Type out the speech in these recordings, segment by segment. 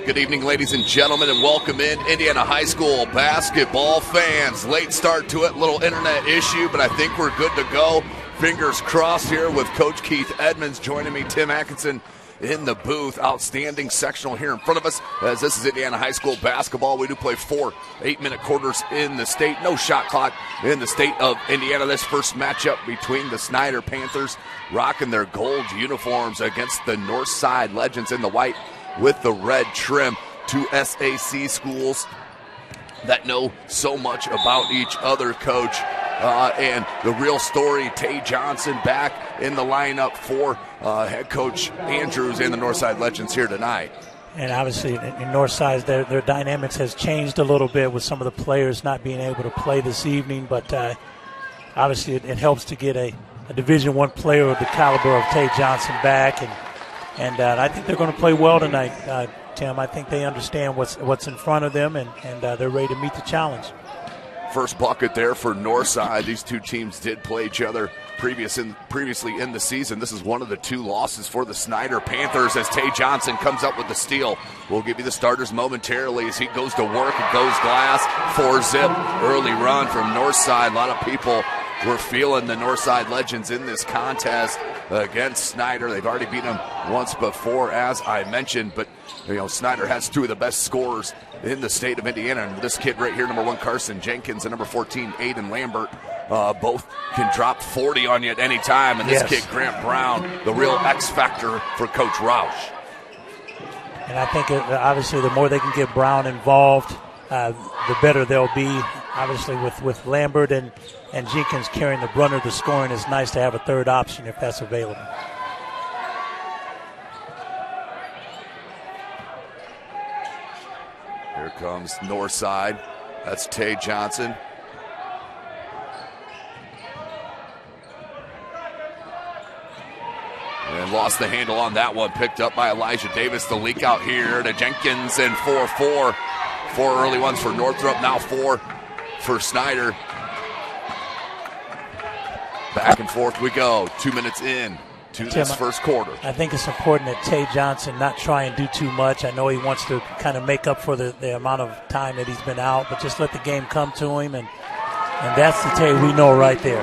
Good evening, ladies and gentlemen, and welcome in Indiana High School basketball fans. Late start to it, little internet issue, but I think we're good to go. Fingers crossed here with Coach Keith Edmonds joining me, Tim Atkinson in the booth. Outstanding sectional here in front of us, as this is Indiana High School basketball. We do play 4 8-minute quarters in the state. No shot clock in the state of Indiana. This first matchup between the Snider Panthers, rocking their gold uniforms, against the Northside Legends in the white with the red trim. Two SAC schools that know so much about each other, Coach. And the real story, Tay Johnson back in the lineup for head coach Andrews and the Northside Legends here tonight. And obviously in Northside, their dynamics has changed a little bit with some of the players not being able to play this evening. But obviously it helps to get a Division I player of the caliber of Tay Johnson back. And I think they're going to play well tonight, Tim. I think they understand what's in front of them, and they're ready to meet the challenge. First bucket there for Northside. These two teams did play each other previously in the season. This is one of the 2 losses for the Snider Panthers, as Tay Johnson comes up with the steal. We'll give you the starters momentarily as he goes to work. It goes glass, 4-zip, early run from Northside. A lot of people were feeling the Northside Legends in this contest against Snider. They've already beaten them once before, as I mentioned, but Snider has 2 of the best scorers in the state of Indiana. And this kid right here, number 1, Carson Jenkins, and number 14, Aiden Lambert, both can drop 40 on you at any time. And this kid, Grant Brown, the real X factor for Coach Roush. And I think obviously the more they can get Brown involved, the better they'll be. Obviously with Lambert and Jenkins carrying the brunt of the scoring, it's nice to have a third option if that's available. Here comes Northside. That's Tay Johnson. And lost the handle on that one. Picked up by Elijah Davis. The leak out here to Jenkins, and 4-4. 4 early ones for Northrop, now 4 for Snider. Back and forth we go. 2 minutes in to this first quarter. I think it's important that Tay Johnson not try and do too much. I know he wants to kind of make up for the amount of time that he's been out, but just let the game come to him, and that's the Tay we know right there.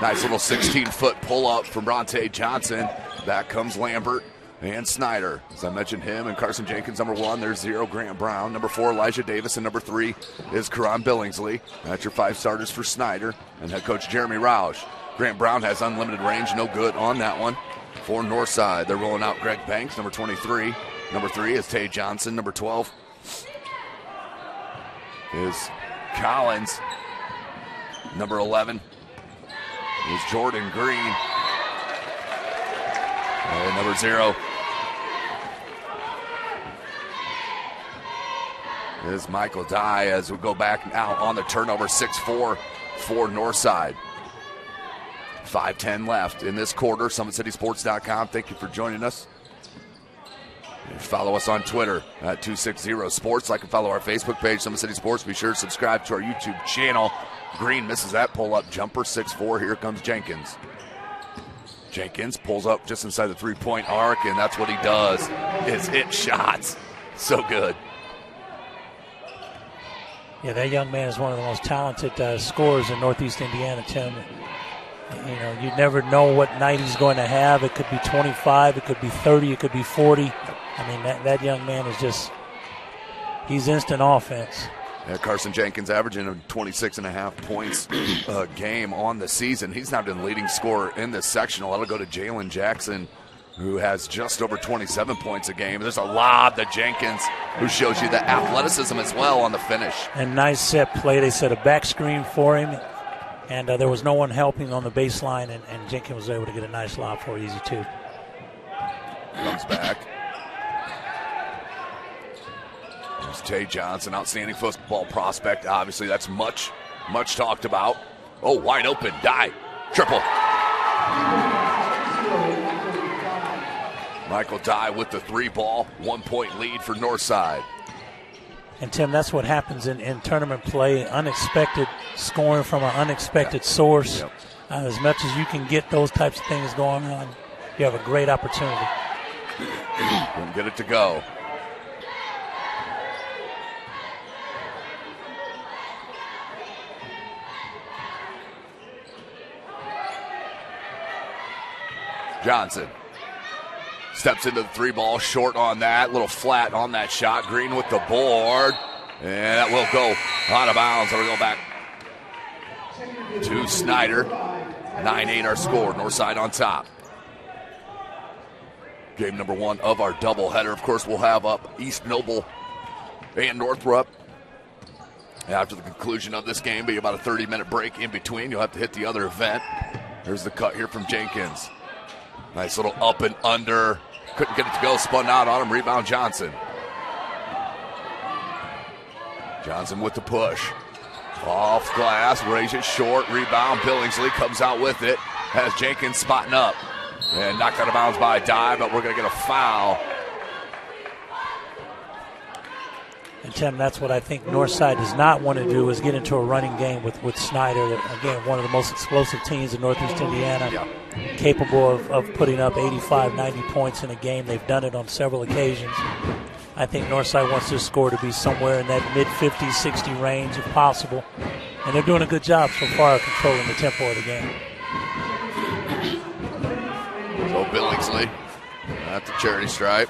Nice little 16-foot pull-up from Bronte Johnson. Back comes Lambert and Snider. As I mentioned, him and Carson Jenkins, number 1. There's 0, Grant Brown. Number 4, Elijah Davis. And number 3 is Karan Billingsley. That's your 5 starters for Snider and head coach Jeremy Roush. Grant Brown has unlimited range, no good on that one for Northside. They're rolling out Greg Banks, number 23. Number 3 is Tay Johnson. Number 12 is Collins. Number 11 is Jordan Green. And number 0 is Michael Dye as we go back now on the turnover, 6-4 for Northside. 5:10 left in this quarter. SummitCitySports.com. Thank you for joining us. Follow us on Twitter at 260sports. Like and follow our Facebook page, Summit City Sports. Be sure to subscribe to our YouTube channel. Green misses that pull-up jumper, 6-4. Here comes Jenkins. Jenkins pulls up just inside the three-point arc, and that's what he does, is hit shots. So good. Yeah, that young man is one of the most talented scorers in Northeast Indiana, Tim. You know, you never know what night he's going to have. It could be 25, it could be 30, it could be 40. I mean, that young man is just, he's instant offense. Yeah, Carson Jenkins averaging 26.5 points a game on the season. He's now been leading scorer in this sectional. That'll go to Jalen Jackson, who has just over 27 points a game. There's a lob to Jenkins, who shows you the athleticism as well on the finish. And nice set play. They set a back screen for him, and there was no one helping on the baseline, and Jenkins was able to get a nice lob for easy two. Comes back. There's Tay Johnson, outstanding football prospect. Obviously, that's much talked about. Oh, wide open, Dye, triple. Michael Dye with the 3-ball, 1-point lead for Northside. And, Tim, that's what happens in tournament play, unexpected scoring from an unexpected source. Yep. As much as you can get those types of things going on, you have a great opportunity. Couldn't get it to go. Johnson steps into the 3-ball, short on that, little flat on that shot. Green with the board, and that will go out of bounds. It'll go back to Snider. 9-8 our score, Northside on top. Game number 1 of our doubleheader. Of course, we'll have up East Noble and Northrop. After the conclusion of this game, be about a 30-minute break in between. You'll have to hit the other event. There's the cut here from Jenkins. Nice little up and under. Couldn't get it to go. Spun out on him. Rebound Johnson. Johnson with the push. Off glass. Raise it short. Rebound. Billingsley comes out with it. Has Jenkins spotting up. And knocked out of bounds by Dye, but we're going to get a foul. And, Tim, that's what I think Northside does not want to do, is get into a running game with Snider. Again, one of the most explosive teams in Northeast Indiana. Yeah. Capable of putting up 85, 90 points in a game. They've done it on several occasions. I think Northside wants their score to be somewhere in that mid-50s, 60 range if possible. And they're doing a good job so far of controlling the tempo of the game. So Billingsley at the charity stripe.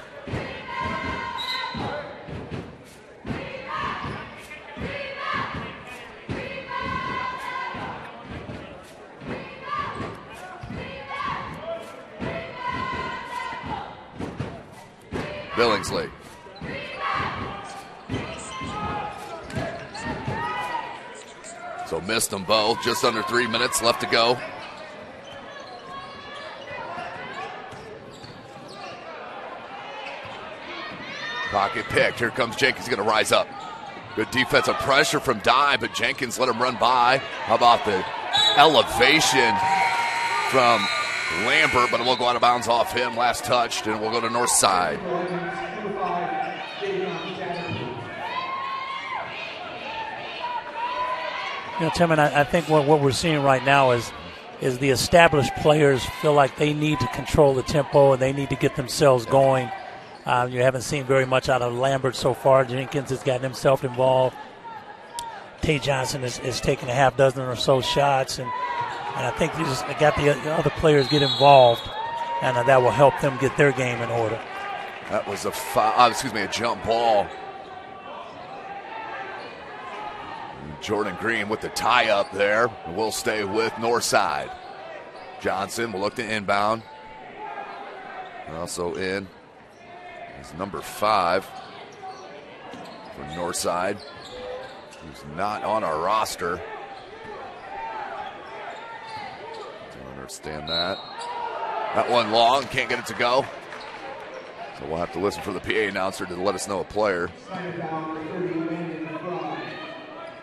Billingsley. So missed them both. Just under 3 minutes left to go. Pocket picked. Here comes Jenkins. Going to rise up. Good defensive pressure from Dye, but Jenkins let him run by. How about the elevation from Lambert, but it will go out of bounds off him. Last touched, and we'll go to Northside. You know, Tim, and I think what we're seeing right now is the established players feel like they need to control the tempo and they need to get themselves going. You haven't seen very much out of Lambert so far. Jenkins has gotten himself involved. Tay Johnson is taking a half dozen or so shots, and I think they just got the other players get involved, and that will help them get their game in order. That was a jump ball. Jordan Green with the tie up there. We'll stay with Northside. Johnson will look to inbound. Also in is number 5 for Northside, who's not on our roster. Understand that. That one long, can't get it to go. So we'll have to listen for the PA announcer to let us know a player.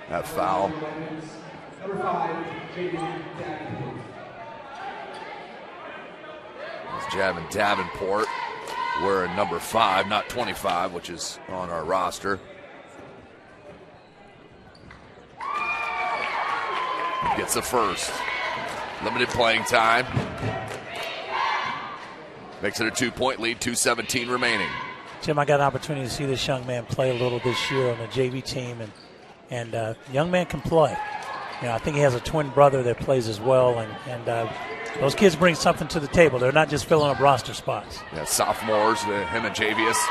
That foul. Number 5, It's Javin Davenport wearing number 5, not 25, which is on our roster. Gets the first. Limited playing time. Makes it a 2-point lead, 2:17 remaining. Jim, I got an opportunity to see this young man play a little this year on the JV team, and young man can play. You know, I think he has a twin brother that plays as well, and those kids bring something to the table. They're not just filling up roster spots. Yeah, sophomores, him and Javius.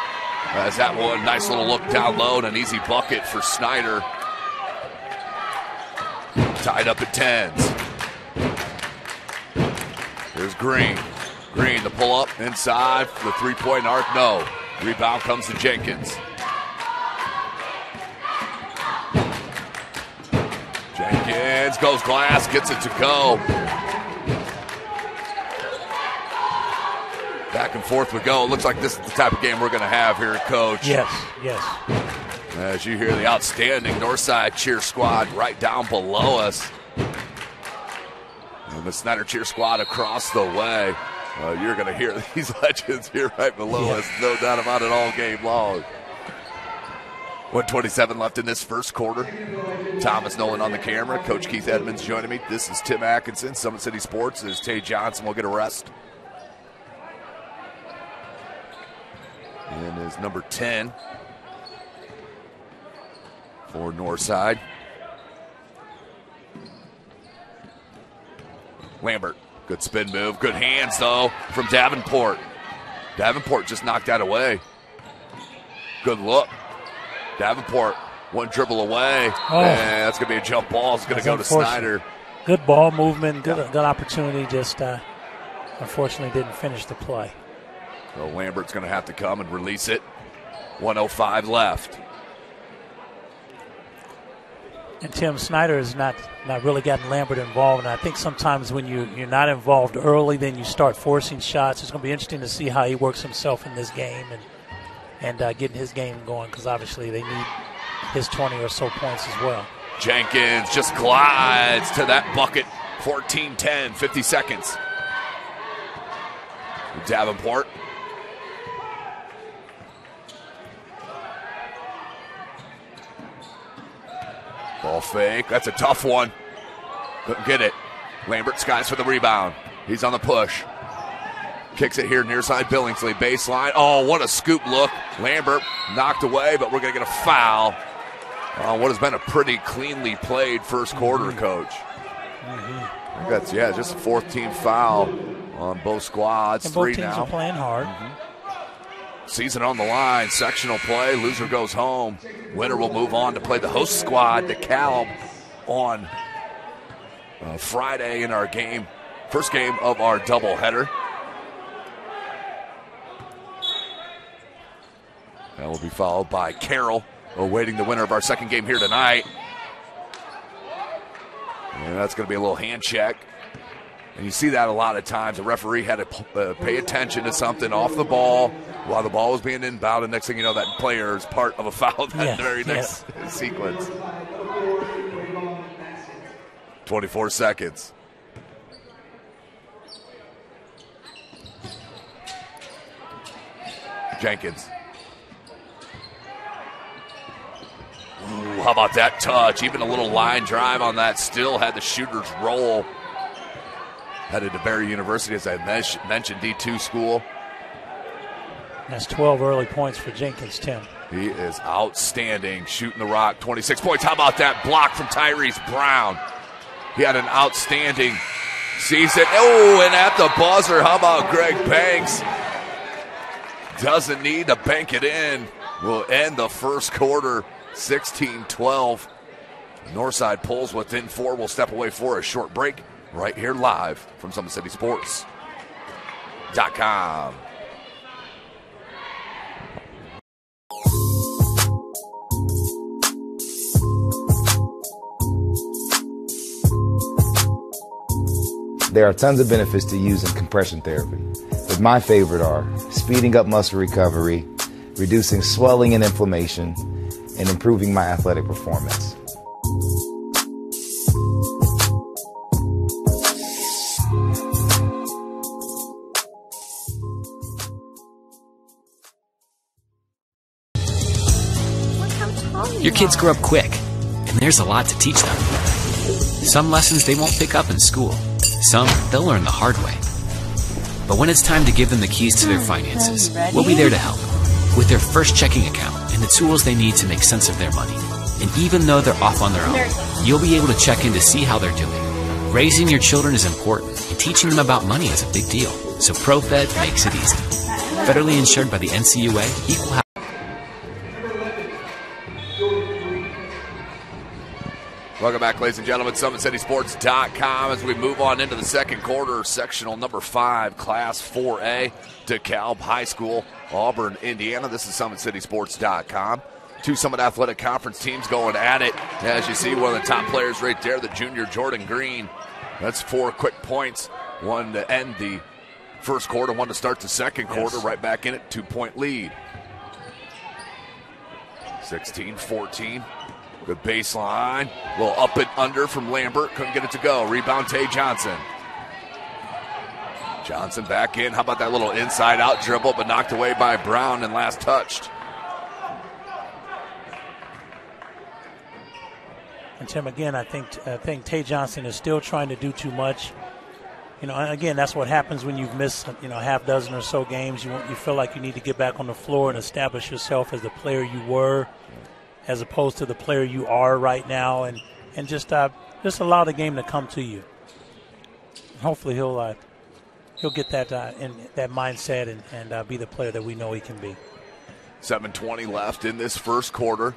As that one, nice little look down low and an easy bucket for Snider. Tied up at 10s. Here's Green. Green, the pull-up inside for the three-point arc. No. Rebound comes to Jenkins. Jenkins goes glass, gets it to go. Back and forth we go. It looks like this is the type of game we're going to have here, Coach. Yes, yes. As you hear the outstanding Northside cheer squad right down below us. And the Snider cheer squad across the way. You're going to hear these legends here right below us, no doubt about it, all game long. 1:27 left in this first quarter. Thomas Nolan on the camera. Coach Keith Edmonds joining me. This is Tim Atkinson, Summit City Sports. As Tay Johnson will get a rest. And is number 10 for Northside. Lambert. Good spin move. Good hands, though, from Davenport. Davenport just knocked that away. Good look. Davenport, one dribble away. Oh. And that's going to be a jump ball. It's going to go to Snider. Good ball movement, good opportunity. Just unfortunately didn't finish the play. So Lambert's going to have to come and release it. 1:05 left. And Tim, Snider has not really gotten Lambert involved. And I think sometimes when you're not involved early, then you start forcing shots. It's going to be interesting to see how he works himself in this game and getting his game going, because obviously they need his 20 or so points as well. Jenkins just glides to that bucket. 14-10, 50 seconds. Davenport. Ball fake. That's a tough one. Couldn't get it. Lambert skies for the rebound. He's on the push. Kicks it here near side Billingsley. Baseline. Oh, what a scoop look. Lambert knocked away, but we're going to get a foul. What has been a pretty cleanly played first quarter, Coach. I think that's, just a fourth team foul on both squads. And 3 both teams now. are playing hard. Season on the line. Sectional play. Loser goes home. Winner will move on to play the host squad, DeKalb, on Friday in our game. First game of our doubleheader. That will be followed by Carroll, awaiting the winner of our second game here tonight. And that's going to be a little hand check. And you see that a lot of times. The referee had to pay attention to something off the ball while the ball was being inbound. And next thing you know, that player is part of a foul that very next sequence. 24 seconds. Jenkins. Ooh, how about that touch? Even a little line drive on that. Still had the shooter's roll. Headed to Barry University, as I mentioned, D2 school. That's 12 early points for Jenkins, Tim. He is outstanding, shooting the rock, 26 points. How about that block from Tyrese Brown? He had an outstanding season. Oh, and at the buzzer, how about Greg Banks? Doesn't need to bank it in. Will end the first quarter, 16-12. Northside pulls within 4. We'll step away for a short break. Right here live from SummitCitySports.com. There are tons of benefits to using compression therapy, but my favorite are speeding up muscle recovery, reducing swelling and inflammation, and improving my athletic performance. Your kids grow up quick, and there's a lot to teach them. Some lessons they won't pick up in school. Some they'll learn the hard way. But when it's time to give them the keys to their finances, we'll be there to help with their first checking account and the tools they need to make sense of their money. And even though they're off on their own, you'll be able to check in to see how they're doing. Raising your children is important, and teaching them about money is a big deal. So ProFed makes it easy. Federally insured by the NCUA, Equal Housing. Welcome back, ladies and gentlemen, SummitCitySports.com as we move on into the second quarter, sectional number 5, Class 4A, DeKalb High School, Auburn, Indiana. This is SummitCitySports.com. 2 Summit Athletic Conference teams going at it. As you see, one of the top players right there, the junior Jordan Green. That's 4 quick points, 1 to end the first quarter, 1 to start the second quarter, right back in it, 2-point lead. 16-14. Good baseline. A little up and under from Lambert. Couldn't get it to go. Rebound, Tay Johnson. Johnson back in. How about that little inside-out dribble, but knocked away by Brown and last touched. And Tim, again, I think Tay Johnson is still trying to do too much. You know, again, that's what happens when you've missed, half dozen or so games. You feel like you need to get back on the floor and establish yourself as the player you were, as opposed to the player you are right now, and just allow the game to come to you. Hopefully he'll get that in that mindset and be the player that we know he can be. 7:20 left in this first quarter.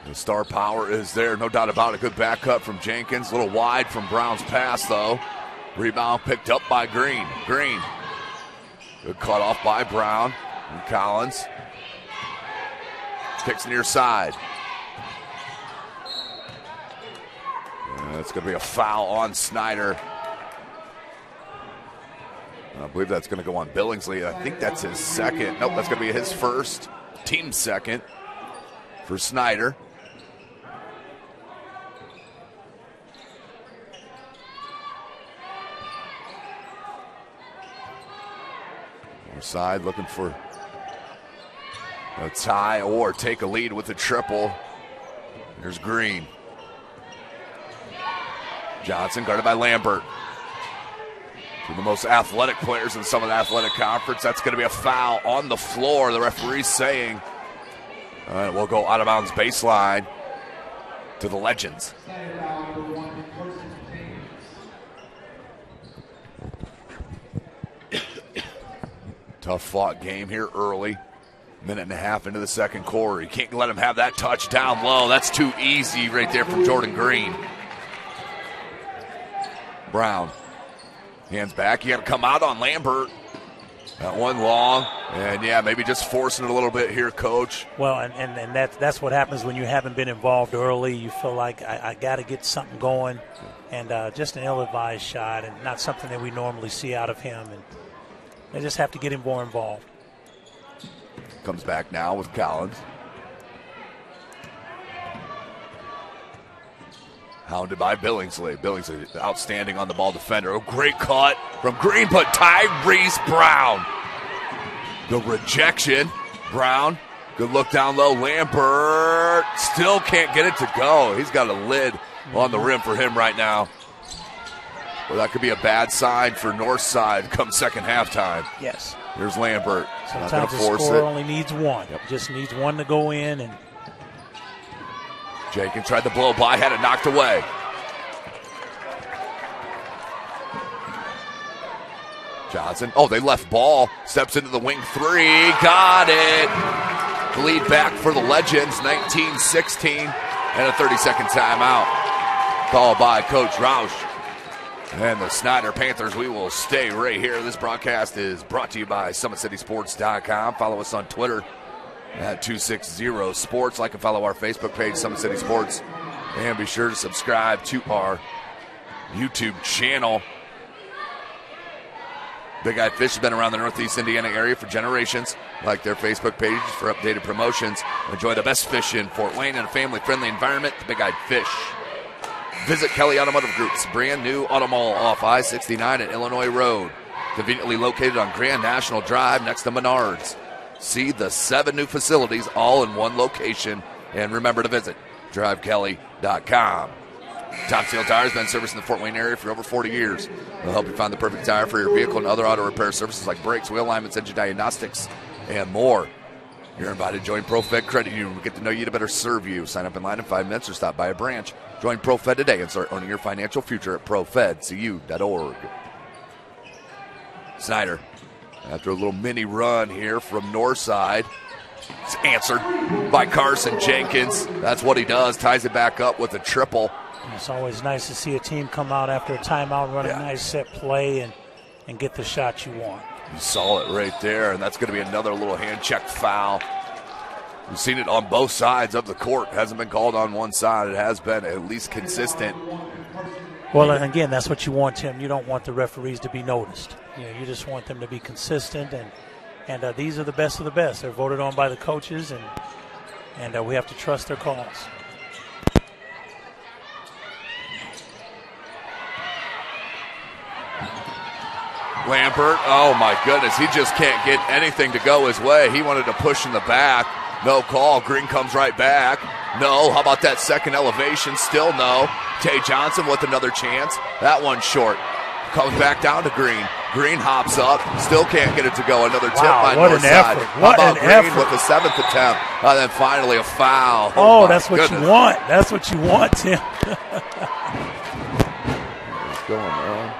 The star power is there, no doubt about it. Good back cut from Jenkins, a little wide from Brown's pass though. Rebound picked up by Green. Green, good cut off by Brown and Collins. Kicks near side. It's going to be a foul on Snider. I believe that's going to go on Billingsley. I think that's his second. Nope, that's going to be his first. Team second for Snider. Other side looking for a tie or take a lead with a triple. Here's Green. Johnson guarded by Lambert. Two of the most athletic players in some of the athletic conference. That's going to be a foul on the floor. The referee's saying we'll go out of bounds baseline to the Legends. Tough fought game here early. Minute and a half into the second quarter. You can't let him have that touch down low. That's too easy right there from Jordan Green. Brown. Hands back. You got to come out on Lambert. That one long. And, yeah, maybe just forcing it a little bit here, Coach. Well, and that's what happens when you haven't been involved early. You feel like I got to get something going. And just an ill-advised shot and not something that we normally see out of him. And they just have to get him more involved. Comes back now with Collins. Hounded by Billingsley. Billingsley outstanding on the ball defender. Oh, great cut from Green, but Tyrese Brown. The rejection. Brown, good look down low. Lambert still can't get it to go. He's got a lid on the rim for him right now. Well, that could be a bad sign for Northside come second halftime. Yes. Here's Lambert. Sometimes the scorer only needs one. Yep. Just needs one to go in. And Jenkins tried to blow by, had it knocked away. Johnson. Oh, they left ball. Steps into the wing three. Got it. Lead back for the Legends, 19-16. And a 30-second timeout. Called by Coach Roush. And the Snider Panthers, we will stay right here. This broadcast is brought to you by SummitCitySports.com. Follow us on Twitter at 260sports. Like and follow our Facebook page, Summit City Sports. And be sure to subscribe to our YouTube channel. Big Eye Fish has been around the Northeast Indiana area for generations. Like their Facebook page for updated promotions. Enjoy the best fish in Fort Wayne in a family-friendly environment. The Big Eye Fish. Visit Kelly Automotive Group's brand new auto mall off I-69 at Illinois Road. Conveniently located on Grand National Drive next to Menards. See the 7 new facilities all in one location. And remember to visit drivekelly.com. Top Seal Tire has been servicing the Fort Wayne area for over 40 years. They'll help you find the perfect tire for your vehicle and other auto repair services like brakes, wheel alignments, engine diagnostics, and more. You're invited to join ProFed Credit Union. We get to know you to better serve you. Sign up in line in 5 minutes or stop by a branch. Join ProFed today and start owning your financial future at profedcu.org. Snider, after a little mini run here from Northside, it's answered by Carson Jenkins. That's what he does, ties it back up with a triple. It's always nice to see a team come out after a timeout, run a nice set play, and get the shot you want. You saw it right there, and that's going to be another little hand-check foul. We've seen it on both sides of the court. It hasn't been called on one side. It has been at least consistent. Well, and again, that's what you want, Tim. You don't want the referees to be noticed. You just want them to be consistent, and these are the best of the best. They're voted on by the coaches, and we have to trust their calls. Lambert, oh my goodness, he just can't get anything to go his way. He wanted to push in the back. No call. Green comes right back. No. How about that second elevation? Still no. Tay Johnson with another chance. That one short. Comes back down to Green. Green hops up. Still can't get it to go. Another tip by Northside. How about Green with the 7th attempt? And then finally a foul. Oh, that's what you want. That's what you want, Tim. What's going on?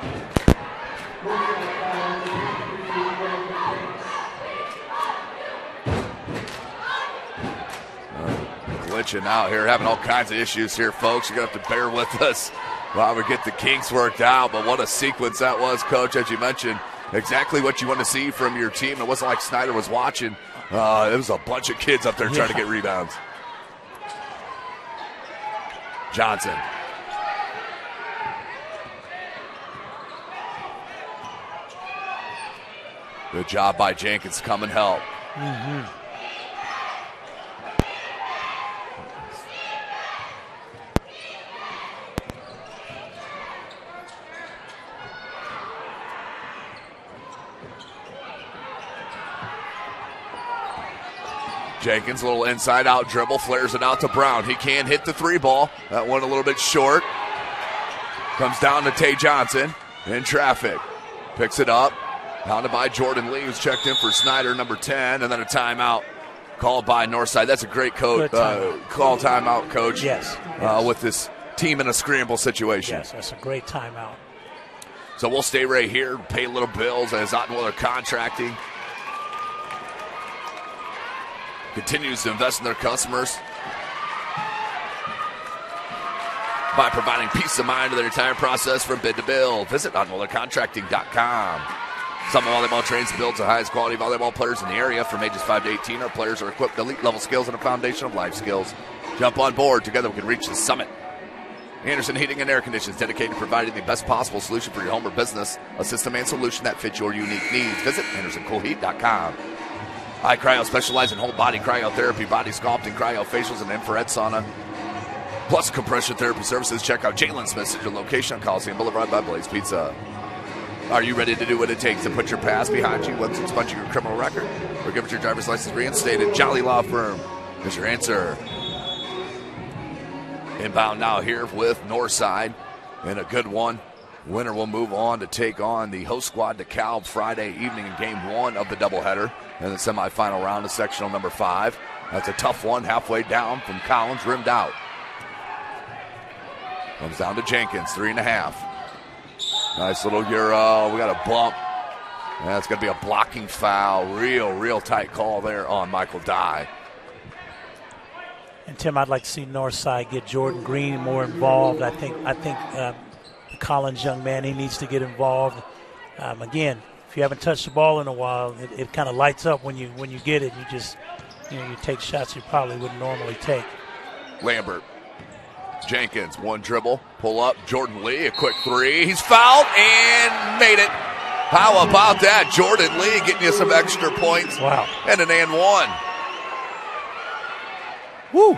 Glitching out here, having all kinds of issues here, folks. You're going to have to bear with us while we get the kinks worked out. But what a sequence that was, Coach, as you mentioned. Exactly what you want to see from your team. It wasn't like Snider was watching. It was a bunch of kids up there trying to get rebounds. Johnson. Good job by Jenkins to come and help. Mm-hmm. Jenkins, a little inside-out dribble, flares it out to Brown. He can't hit the 3 ball. That one a little bit short. Comes down to Tay Johnson in traffic. Picks it up. Pounded by Jordan Lee, who's checked in for Snider, number 10. And then a timeout called by Northside. That's a great call timeout, Coach. Yes. With this team in a scramble situation. Yes, that's a great timeout. So we'll stay right here, pay little bills as Ottenwiller Contracting continues to invest in their customers by providing peace of mind to their entire process from bid to build. Visit OttenwillerContracting.com. Summit Volleyball trains and builds the highest quality volleyball players in the area from ages 5 to 18. Our players are equipped with elite-level skills and a foundation of life skills. Jump on board. Together we can reach the summit. Anderson Heating and Air Conditioning is dedicated to providing the best possible solution for your home or business, a system and solution that fits your unique needs. Visit AndersonCoolHeat.com. iCryo specializes in whole body cryotherapy, body sculpting, cryofacials, and infrared sauna. Plus compression therapy services. Check out Jalen Smith's digital location on Coliseum Boulevard by Blaze Pizza. Are you ready to do what it takes to put your past behind you once expunging your criminal record? Or give us your driver's license reinstated? Jolly Law Firm is your answer. Inbound now here with Northside, and a good one. Winner will move on to take on the host squad DeKalb Friday evening in game 1 of the doubleheader and the semifinal round of sectional number 5. That's a tough one, halfway down from Collins, rimmed out. Comes down to Jenkins, 3.5. Nice little Euro. We got a bump. That's going to be a blocking foul. Real tight call there on Michael Dye. And Tim, I'd like to see Northside get Jordan Green more involved. I think the Collins young man, he needs to get involved. Again, if you haven't touched the ball in a while, it kind of lights up when you get it. You take shots you probably wouldn't normally take. Lambert. Jenkins, one dribble, pull up. Jordan Lee, a quick 3. He's fouled and made it. How about that? Jordan Lee getting you some extra points. Wow. And an and one. Woo.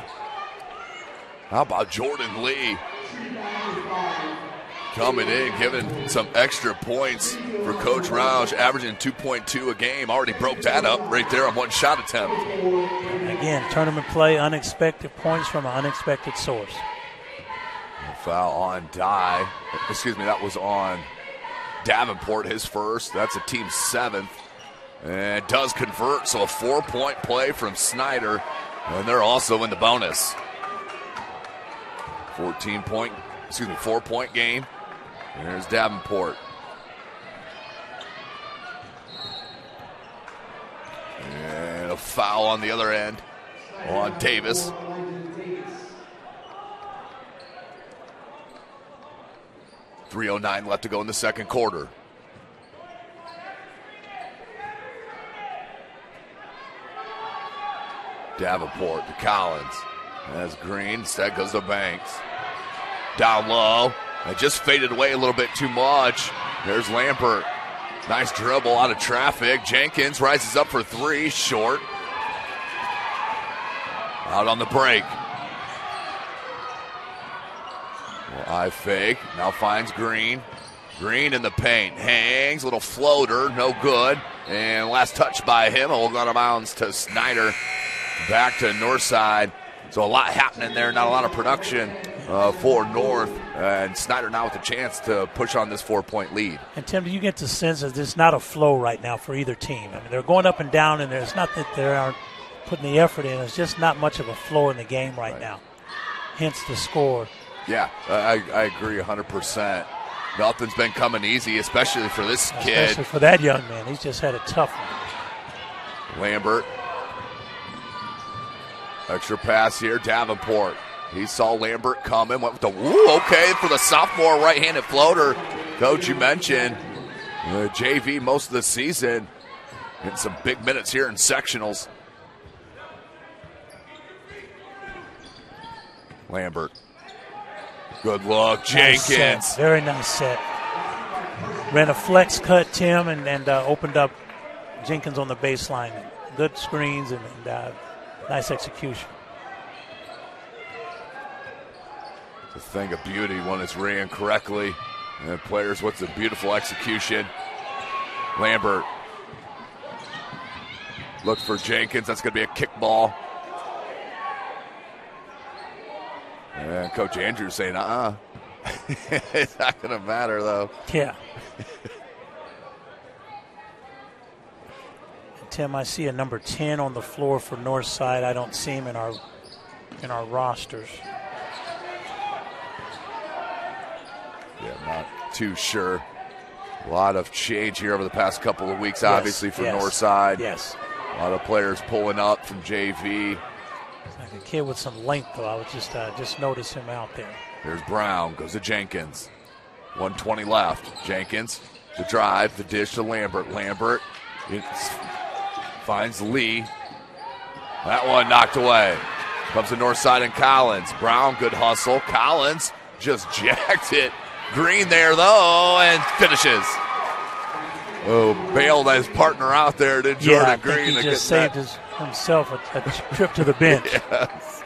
How about Jordan Lee coming in, giving some extra points for Coach Roush, averaging 2.2 a game. Already broke that up right there on one shot attempt. Again, tournament play, unexpected points from an unexpected source. Foul on that was on Davenport, his first. That's a team 7th. And does convert, so a 4-point play from Snider. And they're also in the bonus. 4-point game. There's Davenport. And a foul on the other end on Davis. .309 left to go in the second quarter. Davenport to Collins. That's Green. Instead goes to Banks. Down low. It just faded away a little bit too much. There's Lambert. Nice dribble out of traffic. Jenkins rises up for 3. Short. Out on the break. Eye fake. Now finds Green. Green in the paint. Hangs. Little floater. No good. And last touch by him. It will go out of bounds to Snider. Back to Northside. So a lot happening there. Not a lot of production for North. And Snider now with a chance to push on this 4-point lead. And Tim, do you get the sense that there's not a flow right now for either team? I mean, they're going up and down, and it's not that they aren't putting the effort in. It's just not much of a flow in the game right now. Hence the score. Yeah, I agree 100%. Nothing's been coming easy, especially for this kid. Especially for that young man. He's just had a tough one. Lambert. Extra pass here, Davenport. He saw Lambert coming, went with the, okay, for the sophomore right-handed floater. Coach, you mentioned JV most of the season. Getting some big minutes here in sectionals. Lambert. Good look, Jenkins. Nice set. Very nice set. Ran a flex cut, Tim, and opened up Jenkins on the baseline. Good screens and nice execution. It's a thing of beauty when it's ran correctly. And players, what's a beautiful execution. Lambert. Look for Jenkins. That's going to be a kickball. And Coach Andrews saying, it's not going to matter, though. Yeah. Tim, I see a number 10 on the floor for Northside. I don't see him in our rosters. Yeah, not too sure. A lot of change here over the past couple of weeks, obviously, for Northside. Yes. A lot of players pulling up from JV. Like a kid with some length, though. I would just notice him out there. There's Brown, goes to Jenkins. 1:20 left. Jenkins, the drive, the dish to Lambert. Lambert finds Lee. That one knocked away. Comes to Northside and Collins. Brown, good hustle. Collins just jacked it. Green there, though, and finishes. Oh, bailed his partner out there, did Jordan Green. He just saved himself a trip to the bench. Yes.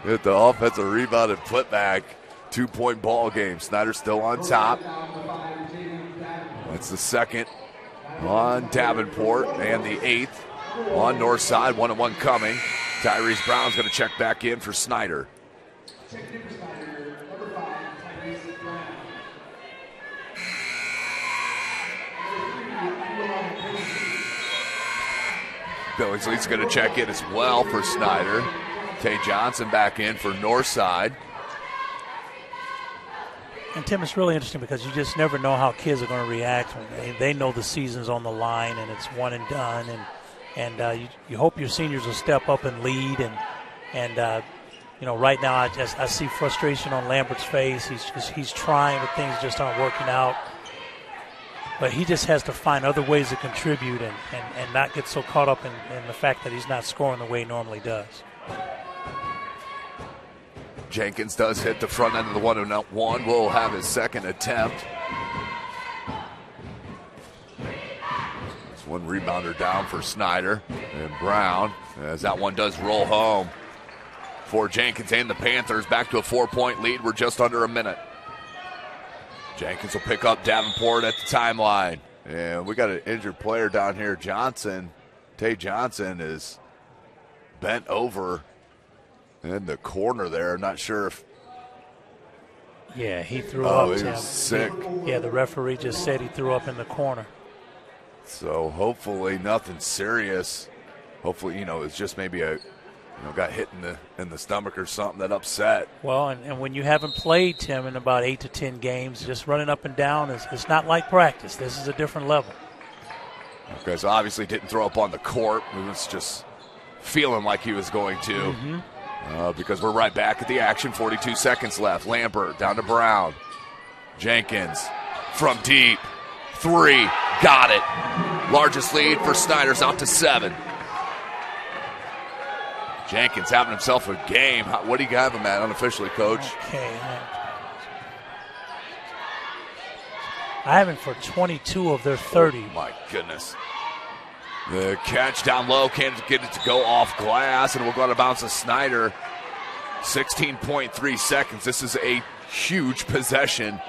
With the offensive rebound and putback. 2-point ball game. Snider still on top. That's the second on Davenport and the 8th on Northside. 1-1 coming. Tyrese Brown's going to check back in for Snider. Billingsley's going to check in as well for Snider. Tay Johnson back in for Northside. And, Tim, it's really interesting because you just never know how kids are going to react when they know the season's on the line and it's one and done. And you hope your seniors will step up and lead. And right now I see frustration on Lambert's face. He's trying, but things just aren't working out. But he just has to find other ways to contribute and not get so caught up in the fact that he's not scoring the way he normally does. Jenkins does hit the front end of the 1-1. Will have his second attempt. One rebounder down for Snider. And Brown, as that one does roll home for Jenkins and the Panthers. Back to a 4-point lead. We're just under a minute. Jenkins will pick up Davenport at the timeline. And we got an injured player down here. Johnson, Tay Johnson, is bent over in the corner there. I'm not sure if. Yeah, he threw up. He was sick. Yeah, the referee just said he threw up in the corner. So hopefully nothing serious. Hopefully, it's just maybe got hit in the stomach or something that upset. Well, and when you haven't played, Tim, in about 8 to 10 games, just running up and down, it's not like practice. This is a different level. Okay, so obviously didn't throw up on the court. It was just feeling like he was going to. Mm-hmm. Because we're right back at the action. 42 seconds left. Lambert down to Brown. Jenkins from deep. 3. Got it. Largest lead for Snider's out to 7. Jenkins having himself a game. What do you have him at unofficially, Coach? Okay. I have him for 22 of their 30. Oh, my goodness. The catch down low, can't get it to go off glass, and we'll go to bounce to Snider. 16.3 seconds. This is a huge possession.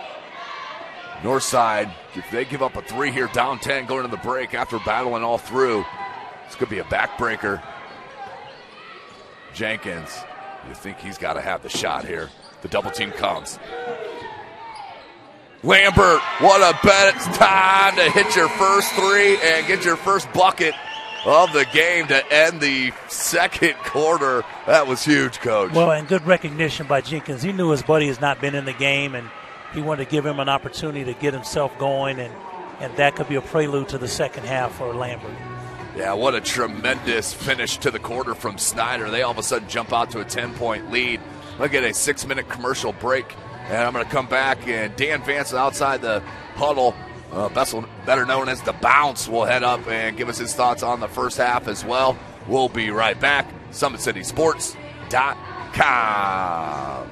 Northside, if they give up a 3 here, down 10 going into the break after battling all through, this could be a backbreaker. Jenkins, you think he's got to have the shot here. The double team comes. Lambert, what a bet. It's time to hit your first 3 and get your first bucket of the game to end the second quarter. That was huge, Coach. Well, and good recognition by Jenkins. He knew his buddy has not been in the game, and he wanted to give him an opportunity to get himself going, and that could be a prelude to the second half for Lambert. Yeah, what a tremendous finish to the quarter from Snider. They all of a sudden jump out to a 10-point lead. Look at a 6-minute commercial break. And I'm going to come back, and Dan Vance outside the huddle, better known as the Bounce, will head up and give us his thoughts on the first half as well. We'll be right back. SummitCitySports.com.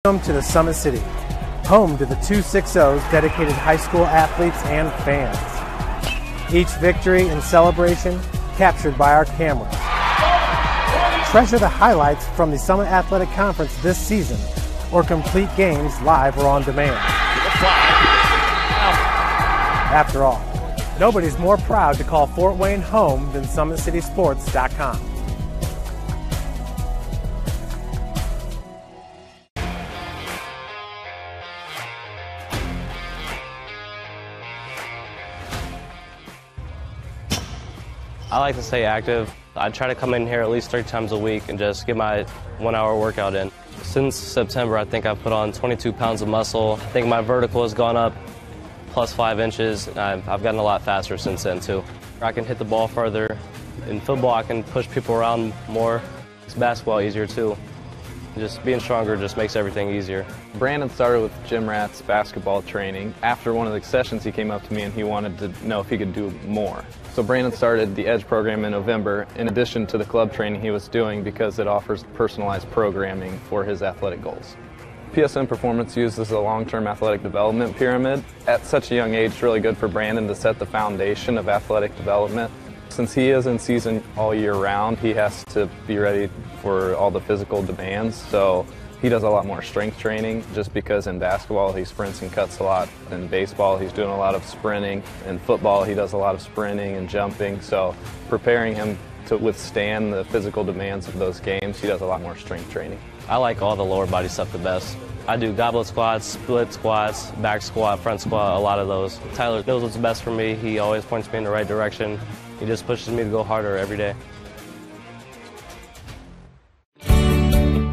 Welcome to the Summit City, home to the 260's dedicated high school athletes and fans. Each victory and celebration captured by our cameras. Treasure the highlights from the Summit Athletic Conference this season, or complete games live or on demand. After all, nobody's more proud to call Fort Wayne home than SummitCitySports.com. I like to stay active. I try to come in here at least 3 times a week and just get my 1-hour workout in. Since September, I think I've put on 22 pounds of muscle. I think my vertical has gone up plus 5 inches. I've gotten a lot faster since then, too. I can hit the ball further. In football, I can push people around more. It's basketball easier, too. Just being stronger just makes everything easier. Brandon started with Gym Rat's basketball training. After one of the sessions, he came up to me and he wanted to know if he could do more. So Brandon started the EDGE program in November, in addition to the club training he was doing, because it offers personalized programming for his athletic goals. PSN Performance uses a long-term athletic development pyramid. At such a young age, it's really good for Brandon to set the foundation of athletic development. Since he is in season all year round, he has to be ready for all the physical demands. So he does a lot more strength training, just because in basketball he sprints and cuts a lot. In baseball he's doing a lot of sprinting. In football he does a lot of sprinting and jumping. So preparing him to withstand the physical demands of those games, he does a lot more strength training. I like all the lower body stuff the best. I do goblet squats, split squats, back squat, front squat, a lot of those. Tyler knows what's best for me. He always points me in the right direction. He just pushes me to go harder every day.